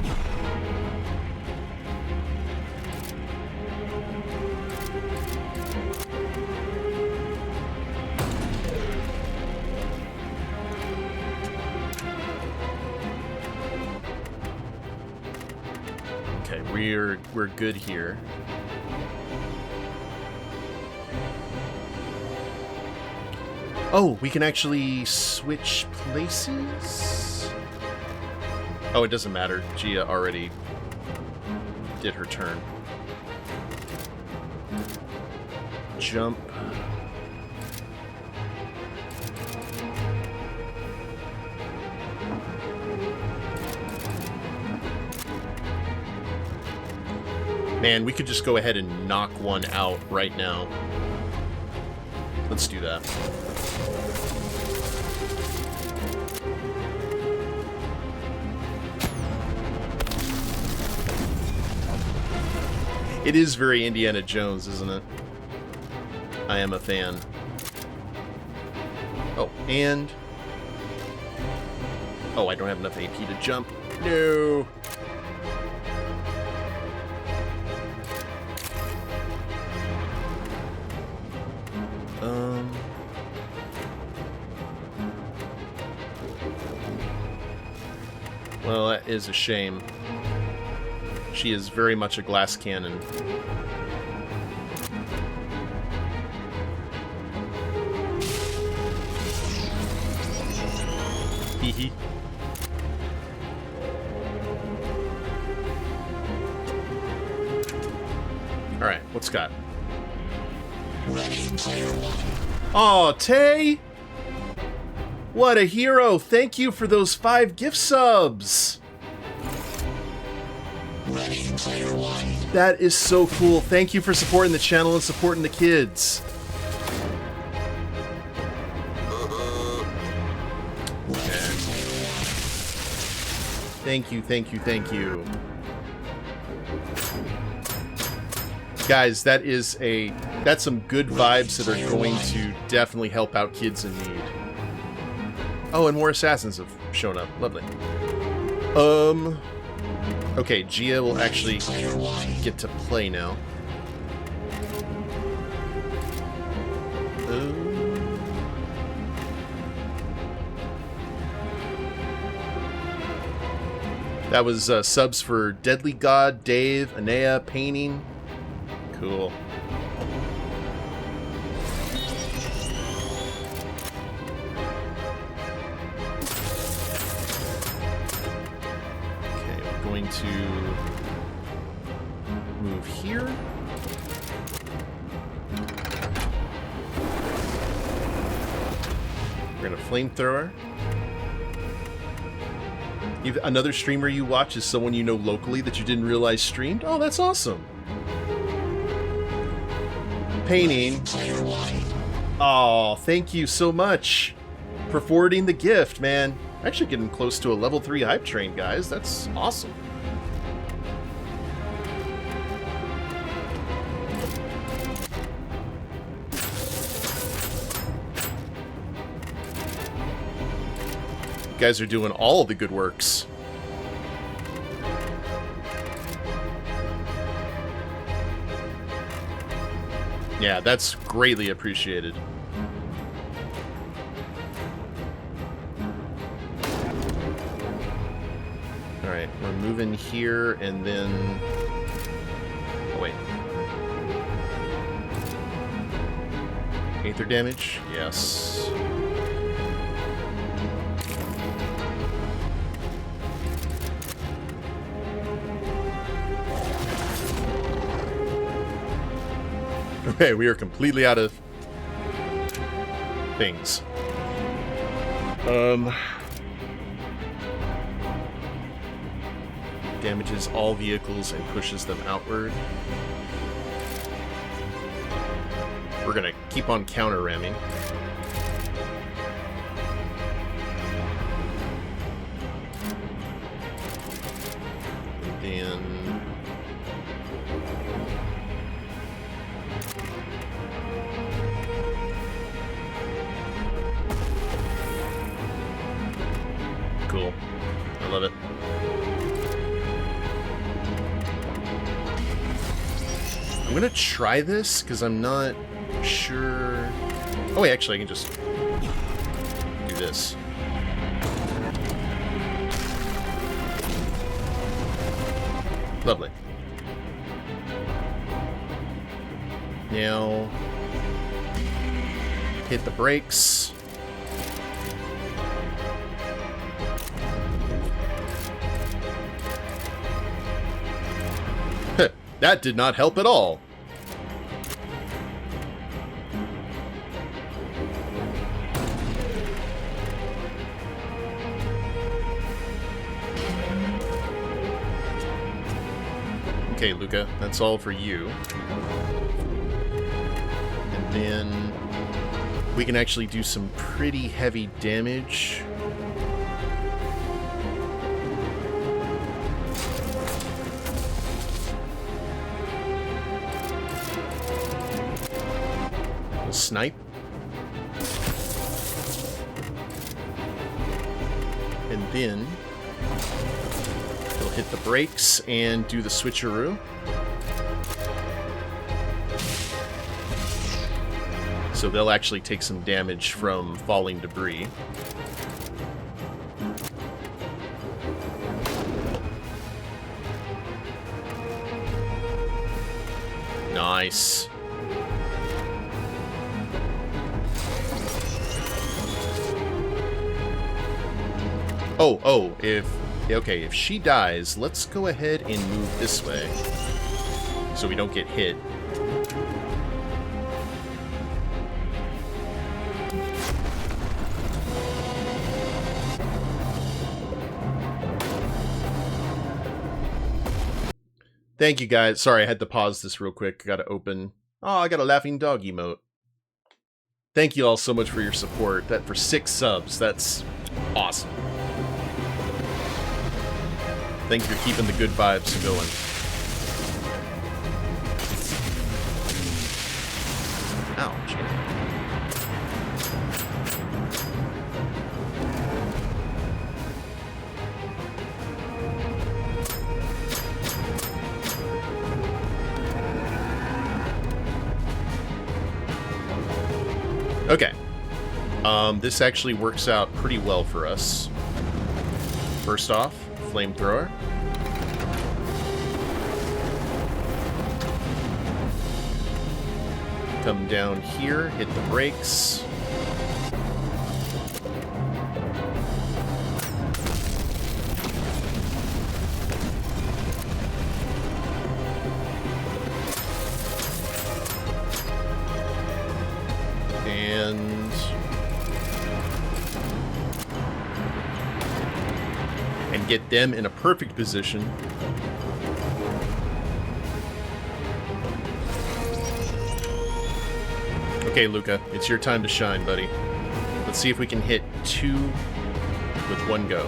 Okay, we're good here. Oh, we can actually switch places? Oh, it doesn't matter. Gia already did her turn. Jump. Man, we could just go ahead and knock one out right now. Let's do that. It is very Indiana Jones, isn't it? I am a fan. Oh, and... Oh, I don't have enough AP to jump. No! Well, that is a shame. She is very much a glass cannon. Hee. Alright, what's got? Aw, Tay! What a hero! Thank you for those 5 gift subs! That is so cool. Thank you for supporting the channel and supporting the kids. Okay. Thank you, thank you, thank you. Guys, that's some good vibes that are going to definitely help out kids in need. Oh, and more assassins have shown up. Lovely. Okay, Gia will actually get to play now. That was subs for Deadly God, Dave, Anea, Painting. Cool. Going to move here. We're gonna flamethrower. Another streamer you watch is someone you know locally that you didn't realize streamed? Oh, that's awesome. Painting. Oh, thank you so much for forwarding the gift, man. Actually getting close to a level 3 hype train, guys. That's awesome. You guys are doing all the good works. Yeah, that's greatly appreciated. Alright, we're moving here and then... Oh, wait. Aether damage? Yes. Okay, we are completely out of things. Damages all vehicles and pushes them outward. We're gonna keep on counter ramming. And then cool. I love it. I'm gonna try this because I'm not sure. Oh wait, actually I can just do this. Lovely. Now hit the brakes. That did not help at all. Okay, Luca, that's all for you. And then we can actually do some pretty heavy damage. We'll snipe. And then we'll hit the brakes and do the switcheroo. So they'll actually take some damage from falling debris. Nice. Oh, if she dies, let's go ahead and move this way so we don't get hit. Thank you guys. Sorry, I had to pause this real quick. I gotta open. Oh, I got a laughing dog emote. Thank you all so much for your support. That for 6 subs, that's awesome. Thank you for keeping the good vibes going. Ouch. Okay. This actually works out pretty well for us. First off, flamethrower. Come down here, hit the brakes. And get them in a perfect position. Okay, Luca, it's your time to shine, buddy. Let's see if we can hit 2 with 1 go.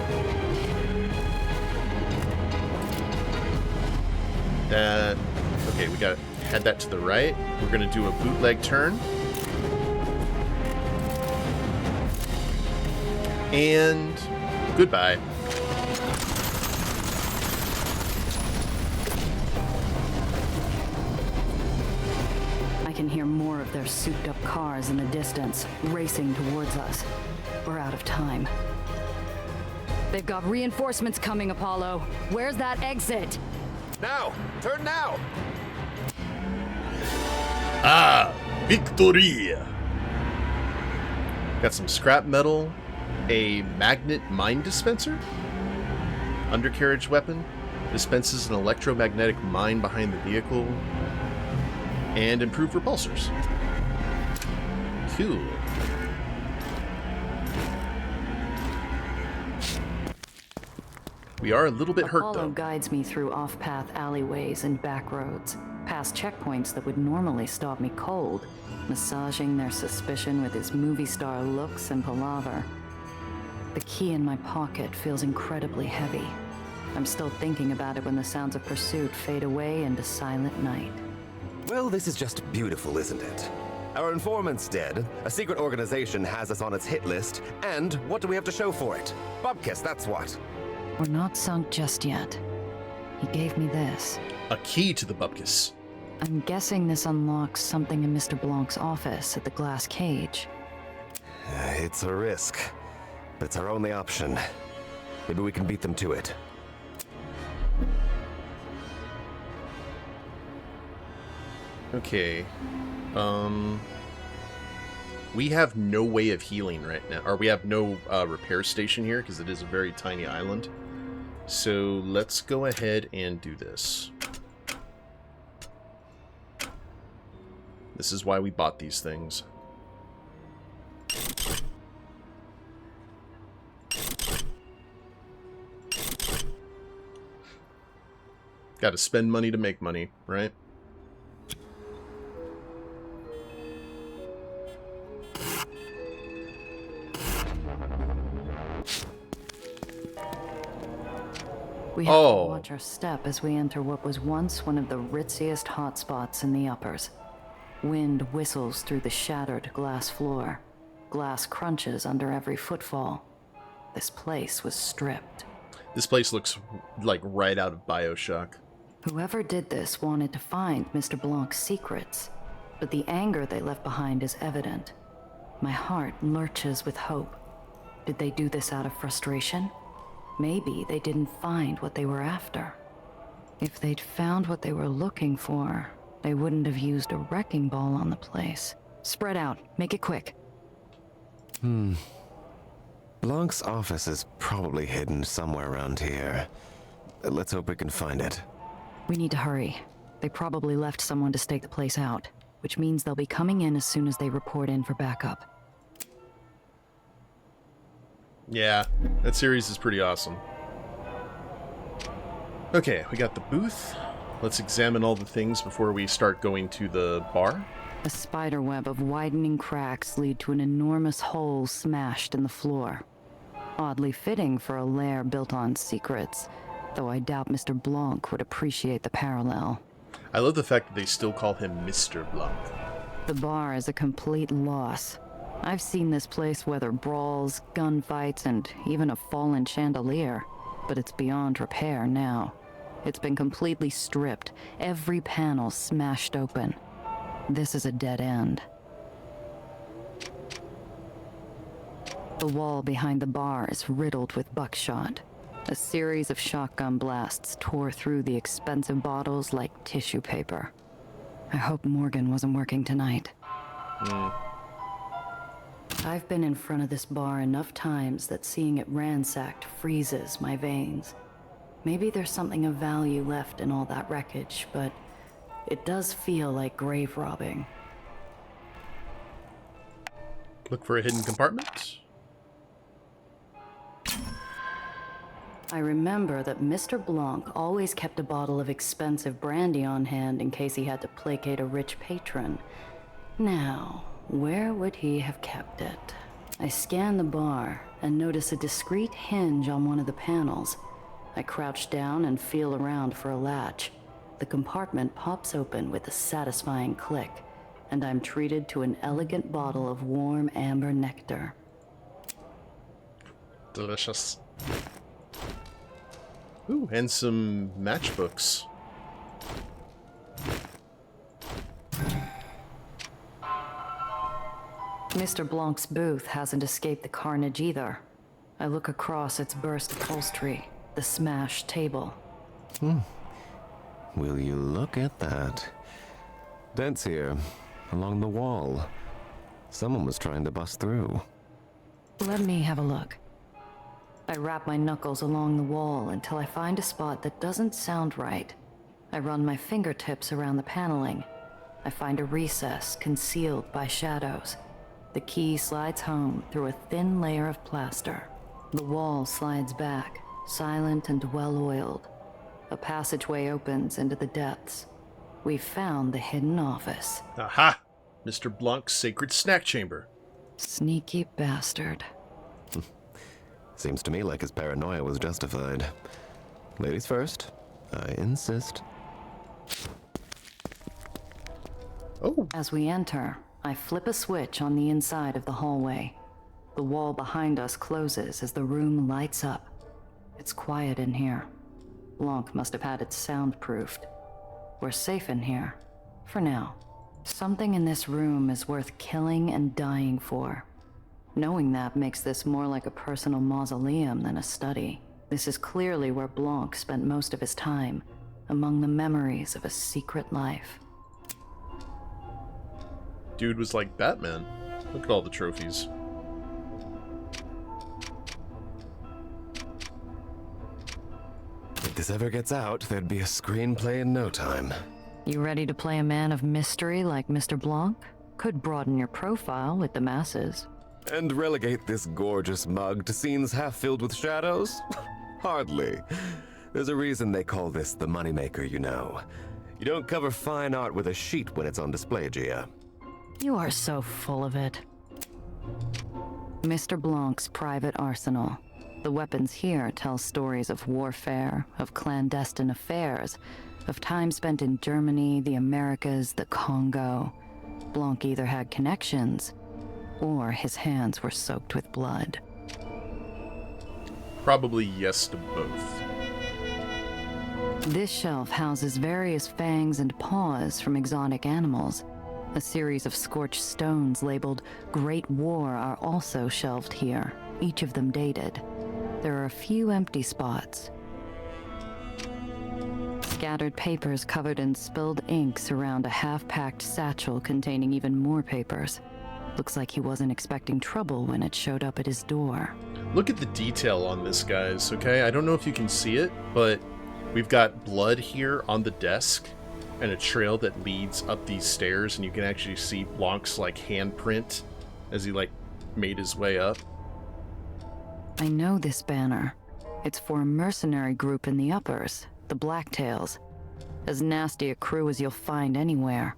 That... Okay, we got to head that to the right. We're going to do a bootleg turn. And Goodbye. I can hear more of their souped-up cars in the distance, racing towards us. We're out of time. They've got reinforcements coming, Apollo. Where's that exit? Now! Turn now! Ah, victory! Got some scrap metal, a magnet mine dispenser, undercarriage weapon, dispenses an electromagnetic mine behind the vehicle, and improved repulsors. Cool. We are a little bit hurt, though. Apollo guides me through off-path alleyways and back roads, past checkpoints that would normally stop me cold, massaging their suspicion with his movie star looks and palaver. The key in my pocket feels incredibly heavy. I'm still thinking about it when the sounds of pursuit fade away into silent night. Well, this is just beautiful, isn't it? Our informant's dead, a secret organization has us on its hit list, and what do we have to show for it? Bubkiss, that's what. We're not sunk just yet. He gave me this. A key to the Bubkiss. I'm guessing this unlocks something in Mr. Blanc's office at the glass cage. It's a risk, but it's our only option. Maybe we can beat them to it. Okay. We have no way of healing right now, or we have no repair station here because it is a very tiny island. So let's go ahead and do this. This is why we bought these things. Got to spend money to make money, right? We have to watch our step as we enter what was once one of the ritziest hotspots in the uppers. Wind whistles through the shattered glass floor. Glass crunches under every footfall. This place was stripped. This place looks like right out of BioShock. Whoever did this wanted to find Mr. Blanc's secrets, but the anger they left behind is evident. My heart lurches with hope. Did they do this out of frustration? Maybe they didn't find what they were after. If they'd found what they were looking for, they wouldn't have used a wrecking ball on the place. Spread out. Make it quick. Blanc's office is probably hidden somewhere around here. Let's hope we can find it. We need to hurry. They probably left someone to stake the place out, which means they'll be coming in as soon as they report in for backup. Yeah, that series is pretty awesome. Okay, we got the booth. Let's examine all the things before we start going to the bar. A spider web of widening cracks lead to an enormous hole smashed in the floor. Oddly fitting for a lair built on secrets, though I doubt Mr. Blanc would appreciate the parallel. I love the fact that they still call him Mr. Blanc. The bar is a complete loss. I've seen this place weather brawls, gunfights, and even a fallen chandelier, but it's beyond repair now. It's been completely stripped, every panel smashed open. This is a dead end. The wall behind the bar is riddled with buckshot. A series of shotgun blasts tore through the expensive bottles like tissue paper. I hope Morgan wasn't working tonight. I've been in front of this bar enough times that seeing it ransacked freezes my veins. Maybe there's something of value left in all that wreckage, but it does feel like grave robbing. Look for a hidden compartment. I remember that Mr. Blanc always kept a bottle of expensive brandy on hand in case he had to placate a rich patron. Now, where would he have kept it? I scan the bar and notice a discreet hinge on one of the panels. I crouch down and feel around for a latch. The compartment pops open with a satisfying click, and I'm treated to an elegant bottle of warm amber nectar. Delicious. Ooh, and some matchbooks. Mr. Blanc's booth hasn't escaped the carnage either. I look across its burst upholstery, the smashed table. Will you look at that? Dents here, along the wall. Someone was trying to bust through. Let me have a look. I wrap my knuckles along the wall until I find a spot that doesn't sound right. I run my fingertips around the paneling. I find a recess concealed by shadows. The key slides home through a thin layer of plaster. The wall slides back, silent and well-oiled. A passageway opens into the depths. We've found the hidden office. Aha! Mr. Blanc's sacred snack chamber. Sneaky bastard. Seems to me like his paranoia was justified. Ladies first, I insist. Oh. As we enter, I flip a switch on the inside of the hallway. The wall behind us closes as the room lights up. It's quiet in here. Blanc must have had it soundproofed. We're safe in here. For now. Something in this room is worth killing and dying for. Knowing that makes this more like a personal mausoleum than a study. This is clearly where Blanc spent most of his time, among the memories of a secret life. Dude was like Batman. Look at all the trophies. If this ever gets out, there'd be a screenplay in no time. You ready to play a man of mystery like Mr. Blanc? Could broaden your profile with the masses. And relegate this gorgeous mug to scenes half filled with shadows? Hardly. There's a reason they call this the moneymaker, you know. You don't cover fine art with a sheet when it's on display, Gia. You are so full of it. Mr. Blanc's private arsenal. The weapons here tell stories of warfare, of clandestine affairs, of time spent in Germany, the Americas, the Congo. Blanc either had connections, or his hands were soaked with blood. Probably yes to both. This shelf houses various fangs and paws from exotic animals. A series of scorched stones labeled Great War are also shelved here, each of them dated. There are a few empty spots. Scattered papers covered in spilled ink surround a half-packed satchel containing even more papers. Looks like he wasn't expecting trouble when it showed up at his door. Look at the detail on this, guys, okay? I don't know if you can see it, but we've got blood here on the desk and a trail that leads up these stairs, and you can actually see Blanc's, like, handprint as he, like, made his way up. I know this banner. It's for a mercenary group in the uppers, the Blacktails. As nasty a crew as you'll find anywhere.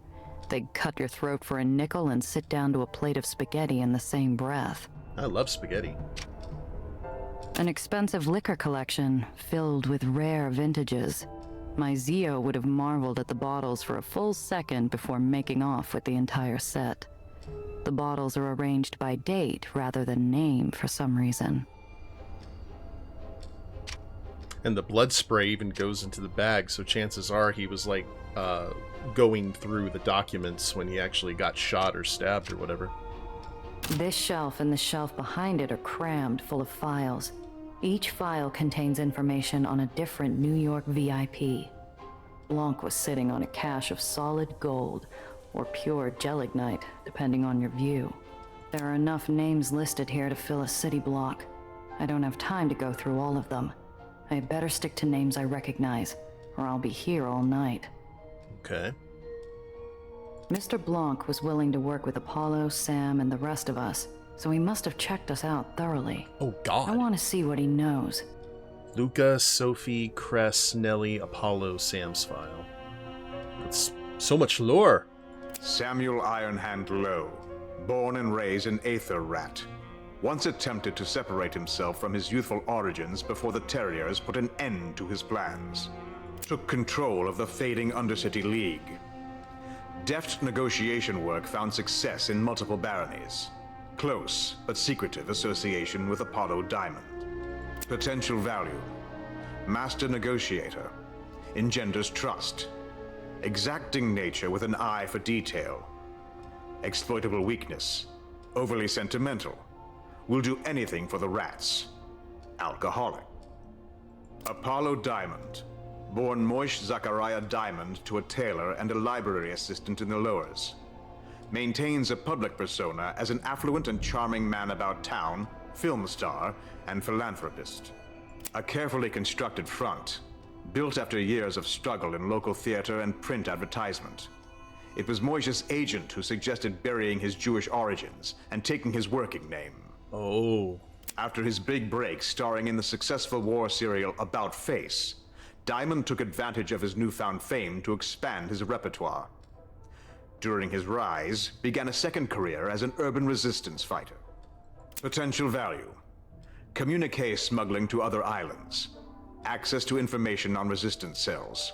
They'd cut your throat for a nickel and sit down to a plate of spaghetti in the same breath. I love spaghetti. An expensive liquor collection filled with rare vintages. My Zio would have marveled at the bottles for a full second before making off with the entire set. The bottles are arranged by date rather than name for some reason. And the blood spray even goes into the bag, so chances are he was, like, going through the documents when he actually got shot or stabbed or whatever. This shelf and the shelf behind it are crammed full of files. Each file contains information on a different New York VIP. Blanc was sitting on a cache of solid gold, or pure gelignite, depending on your view. There are enough names listed here to fill a city block. I don't have time to go through all of them. I had better stick to names I recognize, or I'll be here all night. Okay. Mr. Blanc was willing to work with Apollo, Sam, and the rest of us, so he must have checked us out thoroughly. Oh, God. I want to see what he knows. Luca, Sophie, Cress, Nellie, Apollo, Sam's file. It's so much lore. Samuel Ironhand Lowe, born and raised an Aether rat. Once attempted to separate himself from his youthful origins before the Terriers put an end to his plans. Took control of the fading Undercity League. Deft negotiation work found success in multiple baronies. Close but secretive association with Apollo Diamond. Potential value. Master negotiator. Engenders trust. Exacting nature with an eye for detail. Exploitable weakness. Overly sentimental. Will do anything for the rats. Alcoholic. Apollo Diamond. Born Moish Zachariah Diamond to a tailor and a library assistant in the lowers. Maintains a public persona as an affluent and charming man about town, film star, and philanthropist. A carefully constructed front, built after years of struggle in local theater and print advertisement. It was Moish's agent who suggested burying his Jewish origins and taking his working name. Oh. After his big break starring in the successful war serial About Face, Diamond took advantage of his newfound fame to expand his repertoire. During his rise, began a second career as an urban resistance fighter. Potential value. Communique smuggling to other islands. Access to information on resistance cells.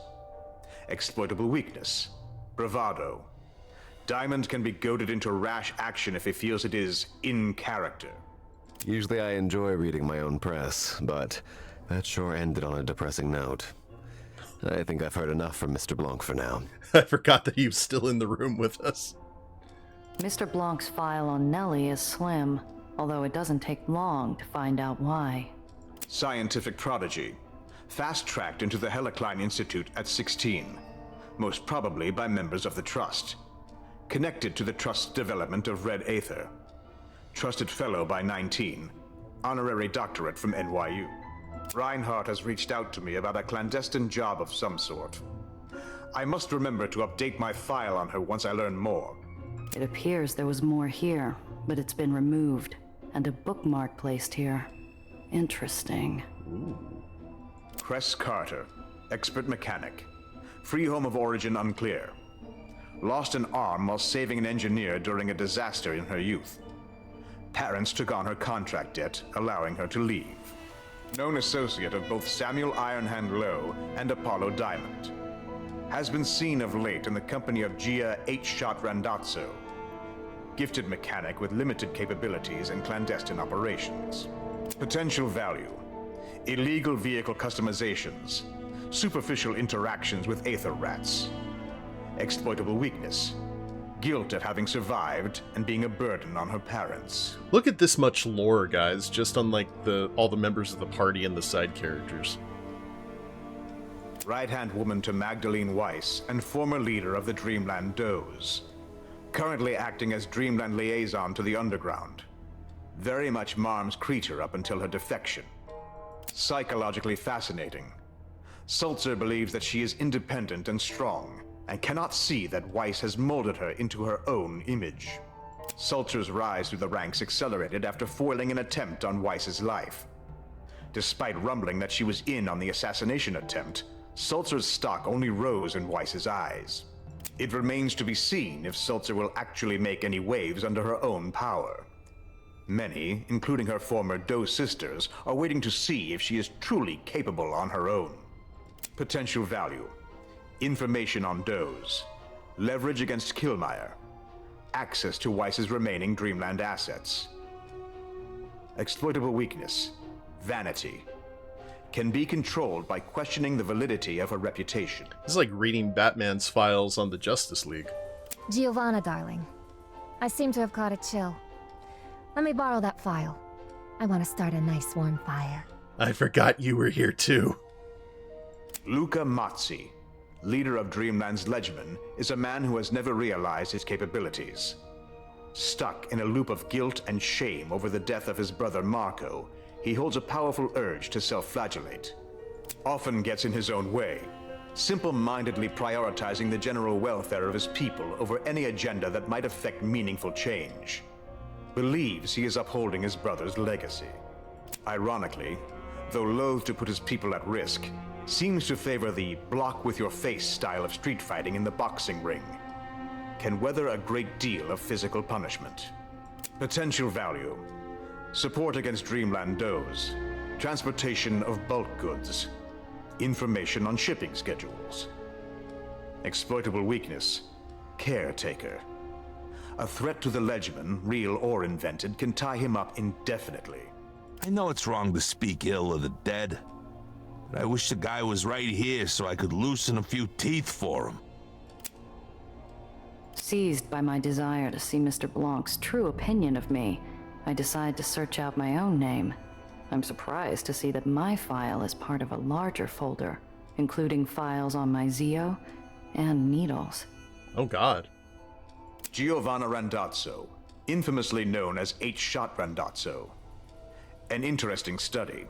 Exploitable weakness. Bravado. Diamond can be goaded into rash action if he feels it is in character. Usually I enjoy reading my own press, but that sure ended on a depressing note. I think I've heard enough from Mr. Blanc for now. I forgot that he was still in the room with us. Mr. Blanc's file on Nellie is slim, although it doesn't take long to find out why. Scientific prodigy. Fast-tracked into the Helicline Institute at 16. Most probably by members of the Trust. Connected to the Trust's development of Red Aether. Trusted Fellow by 19. Honorary doctorate from NYU. Reinhardt has reached out to me about a clandestine job of some sort. I must remember to update my file on her once I learn more. It appears there was more here, but it's been removed, and a bookmark placed here. Interesting. Cress Carter, expert mechanic. Free home of origin unclear. Lost an arm while saving an engineer during a disaster in her youth. Parents took on her contract debt, allowing her to leave. Known associate of both Samuel Ironhand Lowe and Apollo Diamond. Has been seen of late in the company of Gia H-Shot Randazzo. Gifted mechanic with limited capabilities in clandestine operations. Potential value. Illegal vehicle customizations. Superficial interactions with Aether rats. Exploitable weakness. Guilt at having survived and being a burden on her parents. Look at this much lore, guys, just on like all the members of the party and the side characters. Right-hand woman to Magdalene Weiss and former leader of the Dreamland Does. Currently acting as Dreamland liaison to the Underground. Very much Marm's creature up until her defection. Psychologically fascinating. Sulzer believes that she is independent and strong, and cannot see that Weiss has molded her into her own image. Sulzer's rise through the ranks accelerated after foiling an attempt on Weiss's life. Despite rumbling that she was in on the assassination attempt, Sulzer's stock only rose in Weiss's eyes. It remains to be seen if Sulzer will actually make any waves under her own power. Many, including her former Doe sisters, are waiting to see if she is truly capable on her own. Potential value. Information on Does. Leverage against Killmeyer. Access to Weiss's remaining Dreamland assets. Exploitable weakness. Vanity. Can be controlled by questioning the validity of her reputation. This is like reading Batman's files on the Justice League. Giovanna, darling. I seem to have caught a chill. Let me borrow that file. I want to start a nice warm fire. I forgot you were here too. Luca Mazzi, leader of Dreamland's Legion, is a man who has never realized his capabilities. Stuck in a loop of guilt and shame over the death of his brother Marco, he holds a powerful urge to self-flagellate. Often gets in his own way, simple-mindedly prioritizing the general welfare of his people over any agenda that might affect meaningful change. Believes he is upholding his brother's legacy. Ironically, though loath to put his people at risk, seems to favor the block-with-your-face style of street fighting in the boxing ring. Can weather a great deal of physical punishment. Potential value. Support against Dreamland Does. Transportation of bulk goods. Information on shipping schedules. Exploitable weakness. Caretaker. A threat to the Legion, real or invented, can tie him up indefinitely. I know it's wrong to speak ill of the dead, but I wish the guy was right here so I could loosen a few teeth for him. Seized by my desire to see Mr. Blanc's true opinion of me, I decide to search out my own name. I'm surprised to see that my file is part of a larger folder, including files on my Zio and Needles. Oh god. Giovanna Randazzo, infamously known as H-Shot Randazzo. An interesting study.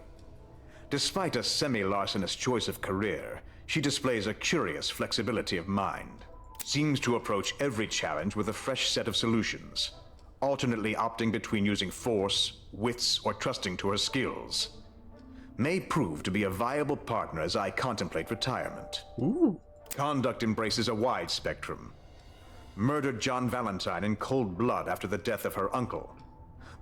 Despite a semi-larcenous choice of career, she displays a curious flexibility of mind. Seems to approach every challenge with a fresh set of solutions, alternately opting between using force, wits, or trusting to her skills. May prove to be a viable partner as I contemplate retirement. Ooh. Conduct embraces a wide spectrum. Murdered John Valentine in cold blood after the death of her uncle,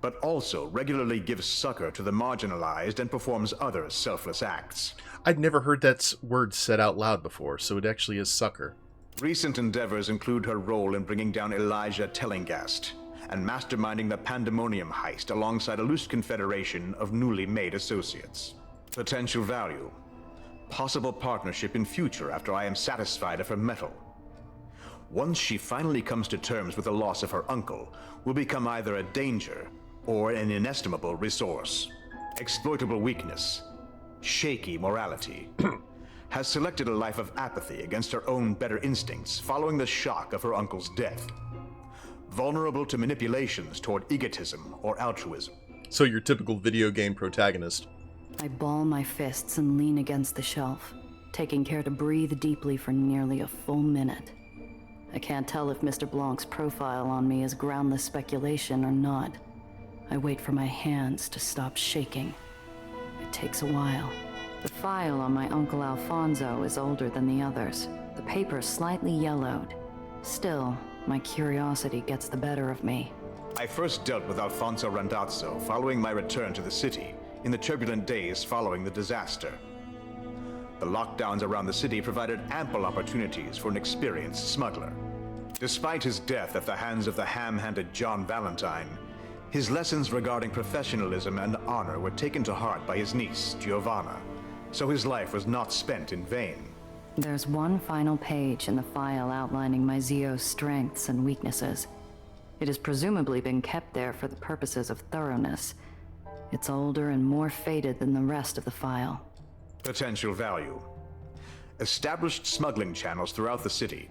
but also regularly gives succor to the marginalized and performs other selfless acts. I'd never heard that word said out loud before, so it actually is succor. Recent endeavors include her role in bringing down Elijah Tellingast and masterminding the Pandemonium heist alongside a loose confederation of newly made associates. Potential value. Possible partnership in future after I am satisfied of her mettle. Once she finally comes to terms with the loss of her uncle, will become either a danger or an inestimable resource. Exploitable weakness. Shaky morality. Has selected a life of apathy against her own better instincts following the shock of her uncle's death. Vulnerable to manipulations toward egotism or altruism. So your typical video game protagonist. I ball my fists and lean against the shelf, taking care to breathe deeply for nearly a full minute. I can't tell if Mr. Blanc's profile on me is groundless speculation or not. I wait for my hands to stop shaking. It takes a while. The file on my Uncle Alfonso is older than the others. The paper slightly yellowed. Still, my curiosity gets the better of me. I first dealt with Alfonso Randazzo following my return to the city in the turbulent days following the disaster. The lockdowns around the city provided ample opportunities for an experienced smuggler. Despite his death at the hands of the ham-handed John Valentine, his lessons regarding professionalism and honor were taken to heart by his niece, Giovanna, so his life was not spent in vain. There's one final page in the file outlining my Zio's strengths and weaknesses. It has presumably been kept there for the purposes of thoroughness. It's older and more faded than the rest of the file. Potential value. Established smuggling channels throughout the city,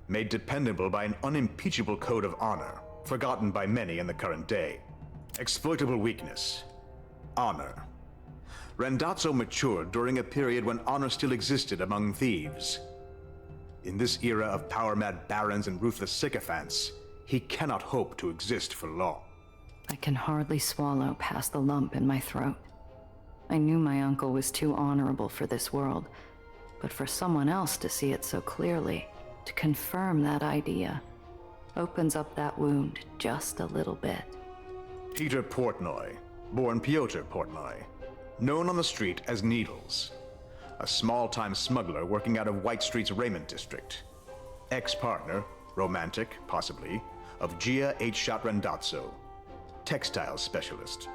made dependable by an unimpeachable code of honor, forgotten by many in the current day. Exploitable weakness. Honor. Randazzo matured during a period when honor still existed among thieves. In this era of power-mad barons and ruthless sycophants, he cannot hope to exist for long. I can hardly swallow past the lump in my throat. I knew my uncle was too honorable for this world, but for someone else to see it so clearly, to confirm that idea, opens up that wound just a little bit. Peter Portnoy, born Piotr Portnoy, known on the street as Needles, a small-time smuggler working out of White Street's Raymond district. Ex-partner, romantic, possibly, of Gia H-Shot Randazzo, textile specialist.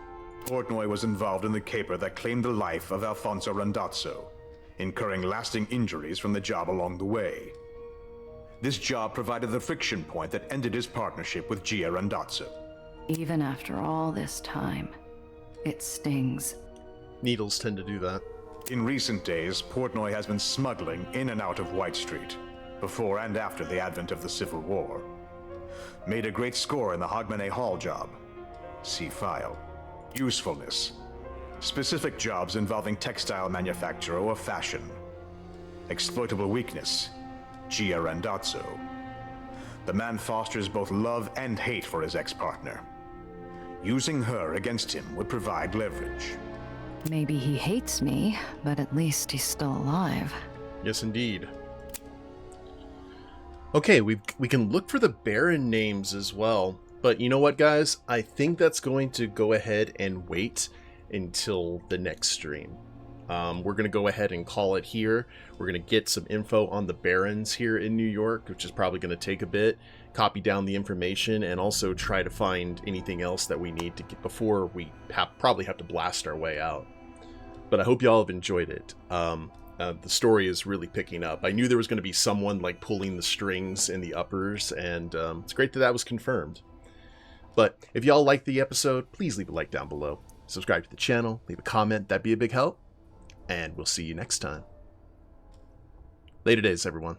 Portnoy was involved in the caper that claimed the life of Alfonso Randazzo, incurring lasting injuries from the job along the way. This job provided the friction point that ended his partnership with Gia Randazzo. Even after all this time, it stings. Needles tend to do that. In recent days, Portnoy has been smuggling in and out of White Street, before and after the advent of the Civil War. Made a great score in the Hogmanay Hall job. See file. Usefulness. Specific jobs involving textile manufacture or fashion. Exploitable weakness. Gia Randazzo. The man fosters both love and hate for his ex-partner. Using her against him would provide leverage. Maybe he hates me, but at least he's still alive. Yes, indeed. Okay, we can look for the Baron names as well. But you know what, guys? I think that's going to go ahead and wait until the next stream. We're going to go ahead and call it here. We're going to get some info on the Barrens here in New York, which is probably going to take a bit. Copy down the information and also try to find anything else that we need to get before we probably have to blast our way out. But I hope y'all have enjoyed it. The story is really picking up. I knew there was going to be someone like pulling the strings in the uppers, and it's great that that was confirmed. But if y'all liked the episode, please leave a like down below. Subscribe to the channel, leave a comment, that'd be a big help. And we'll see you next time. Later days, everyone.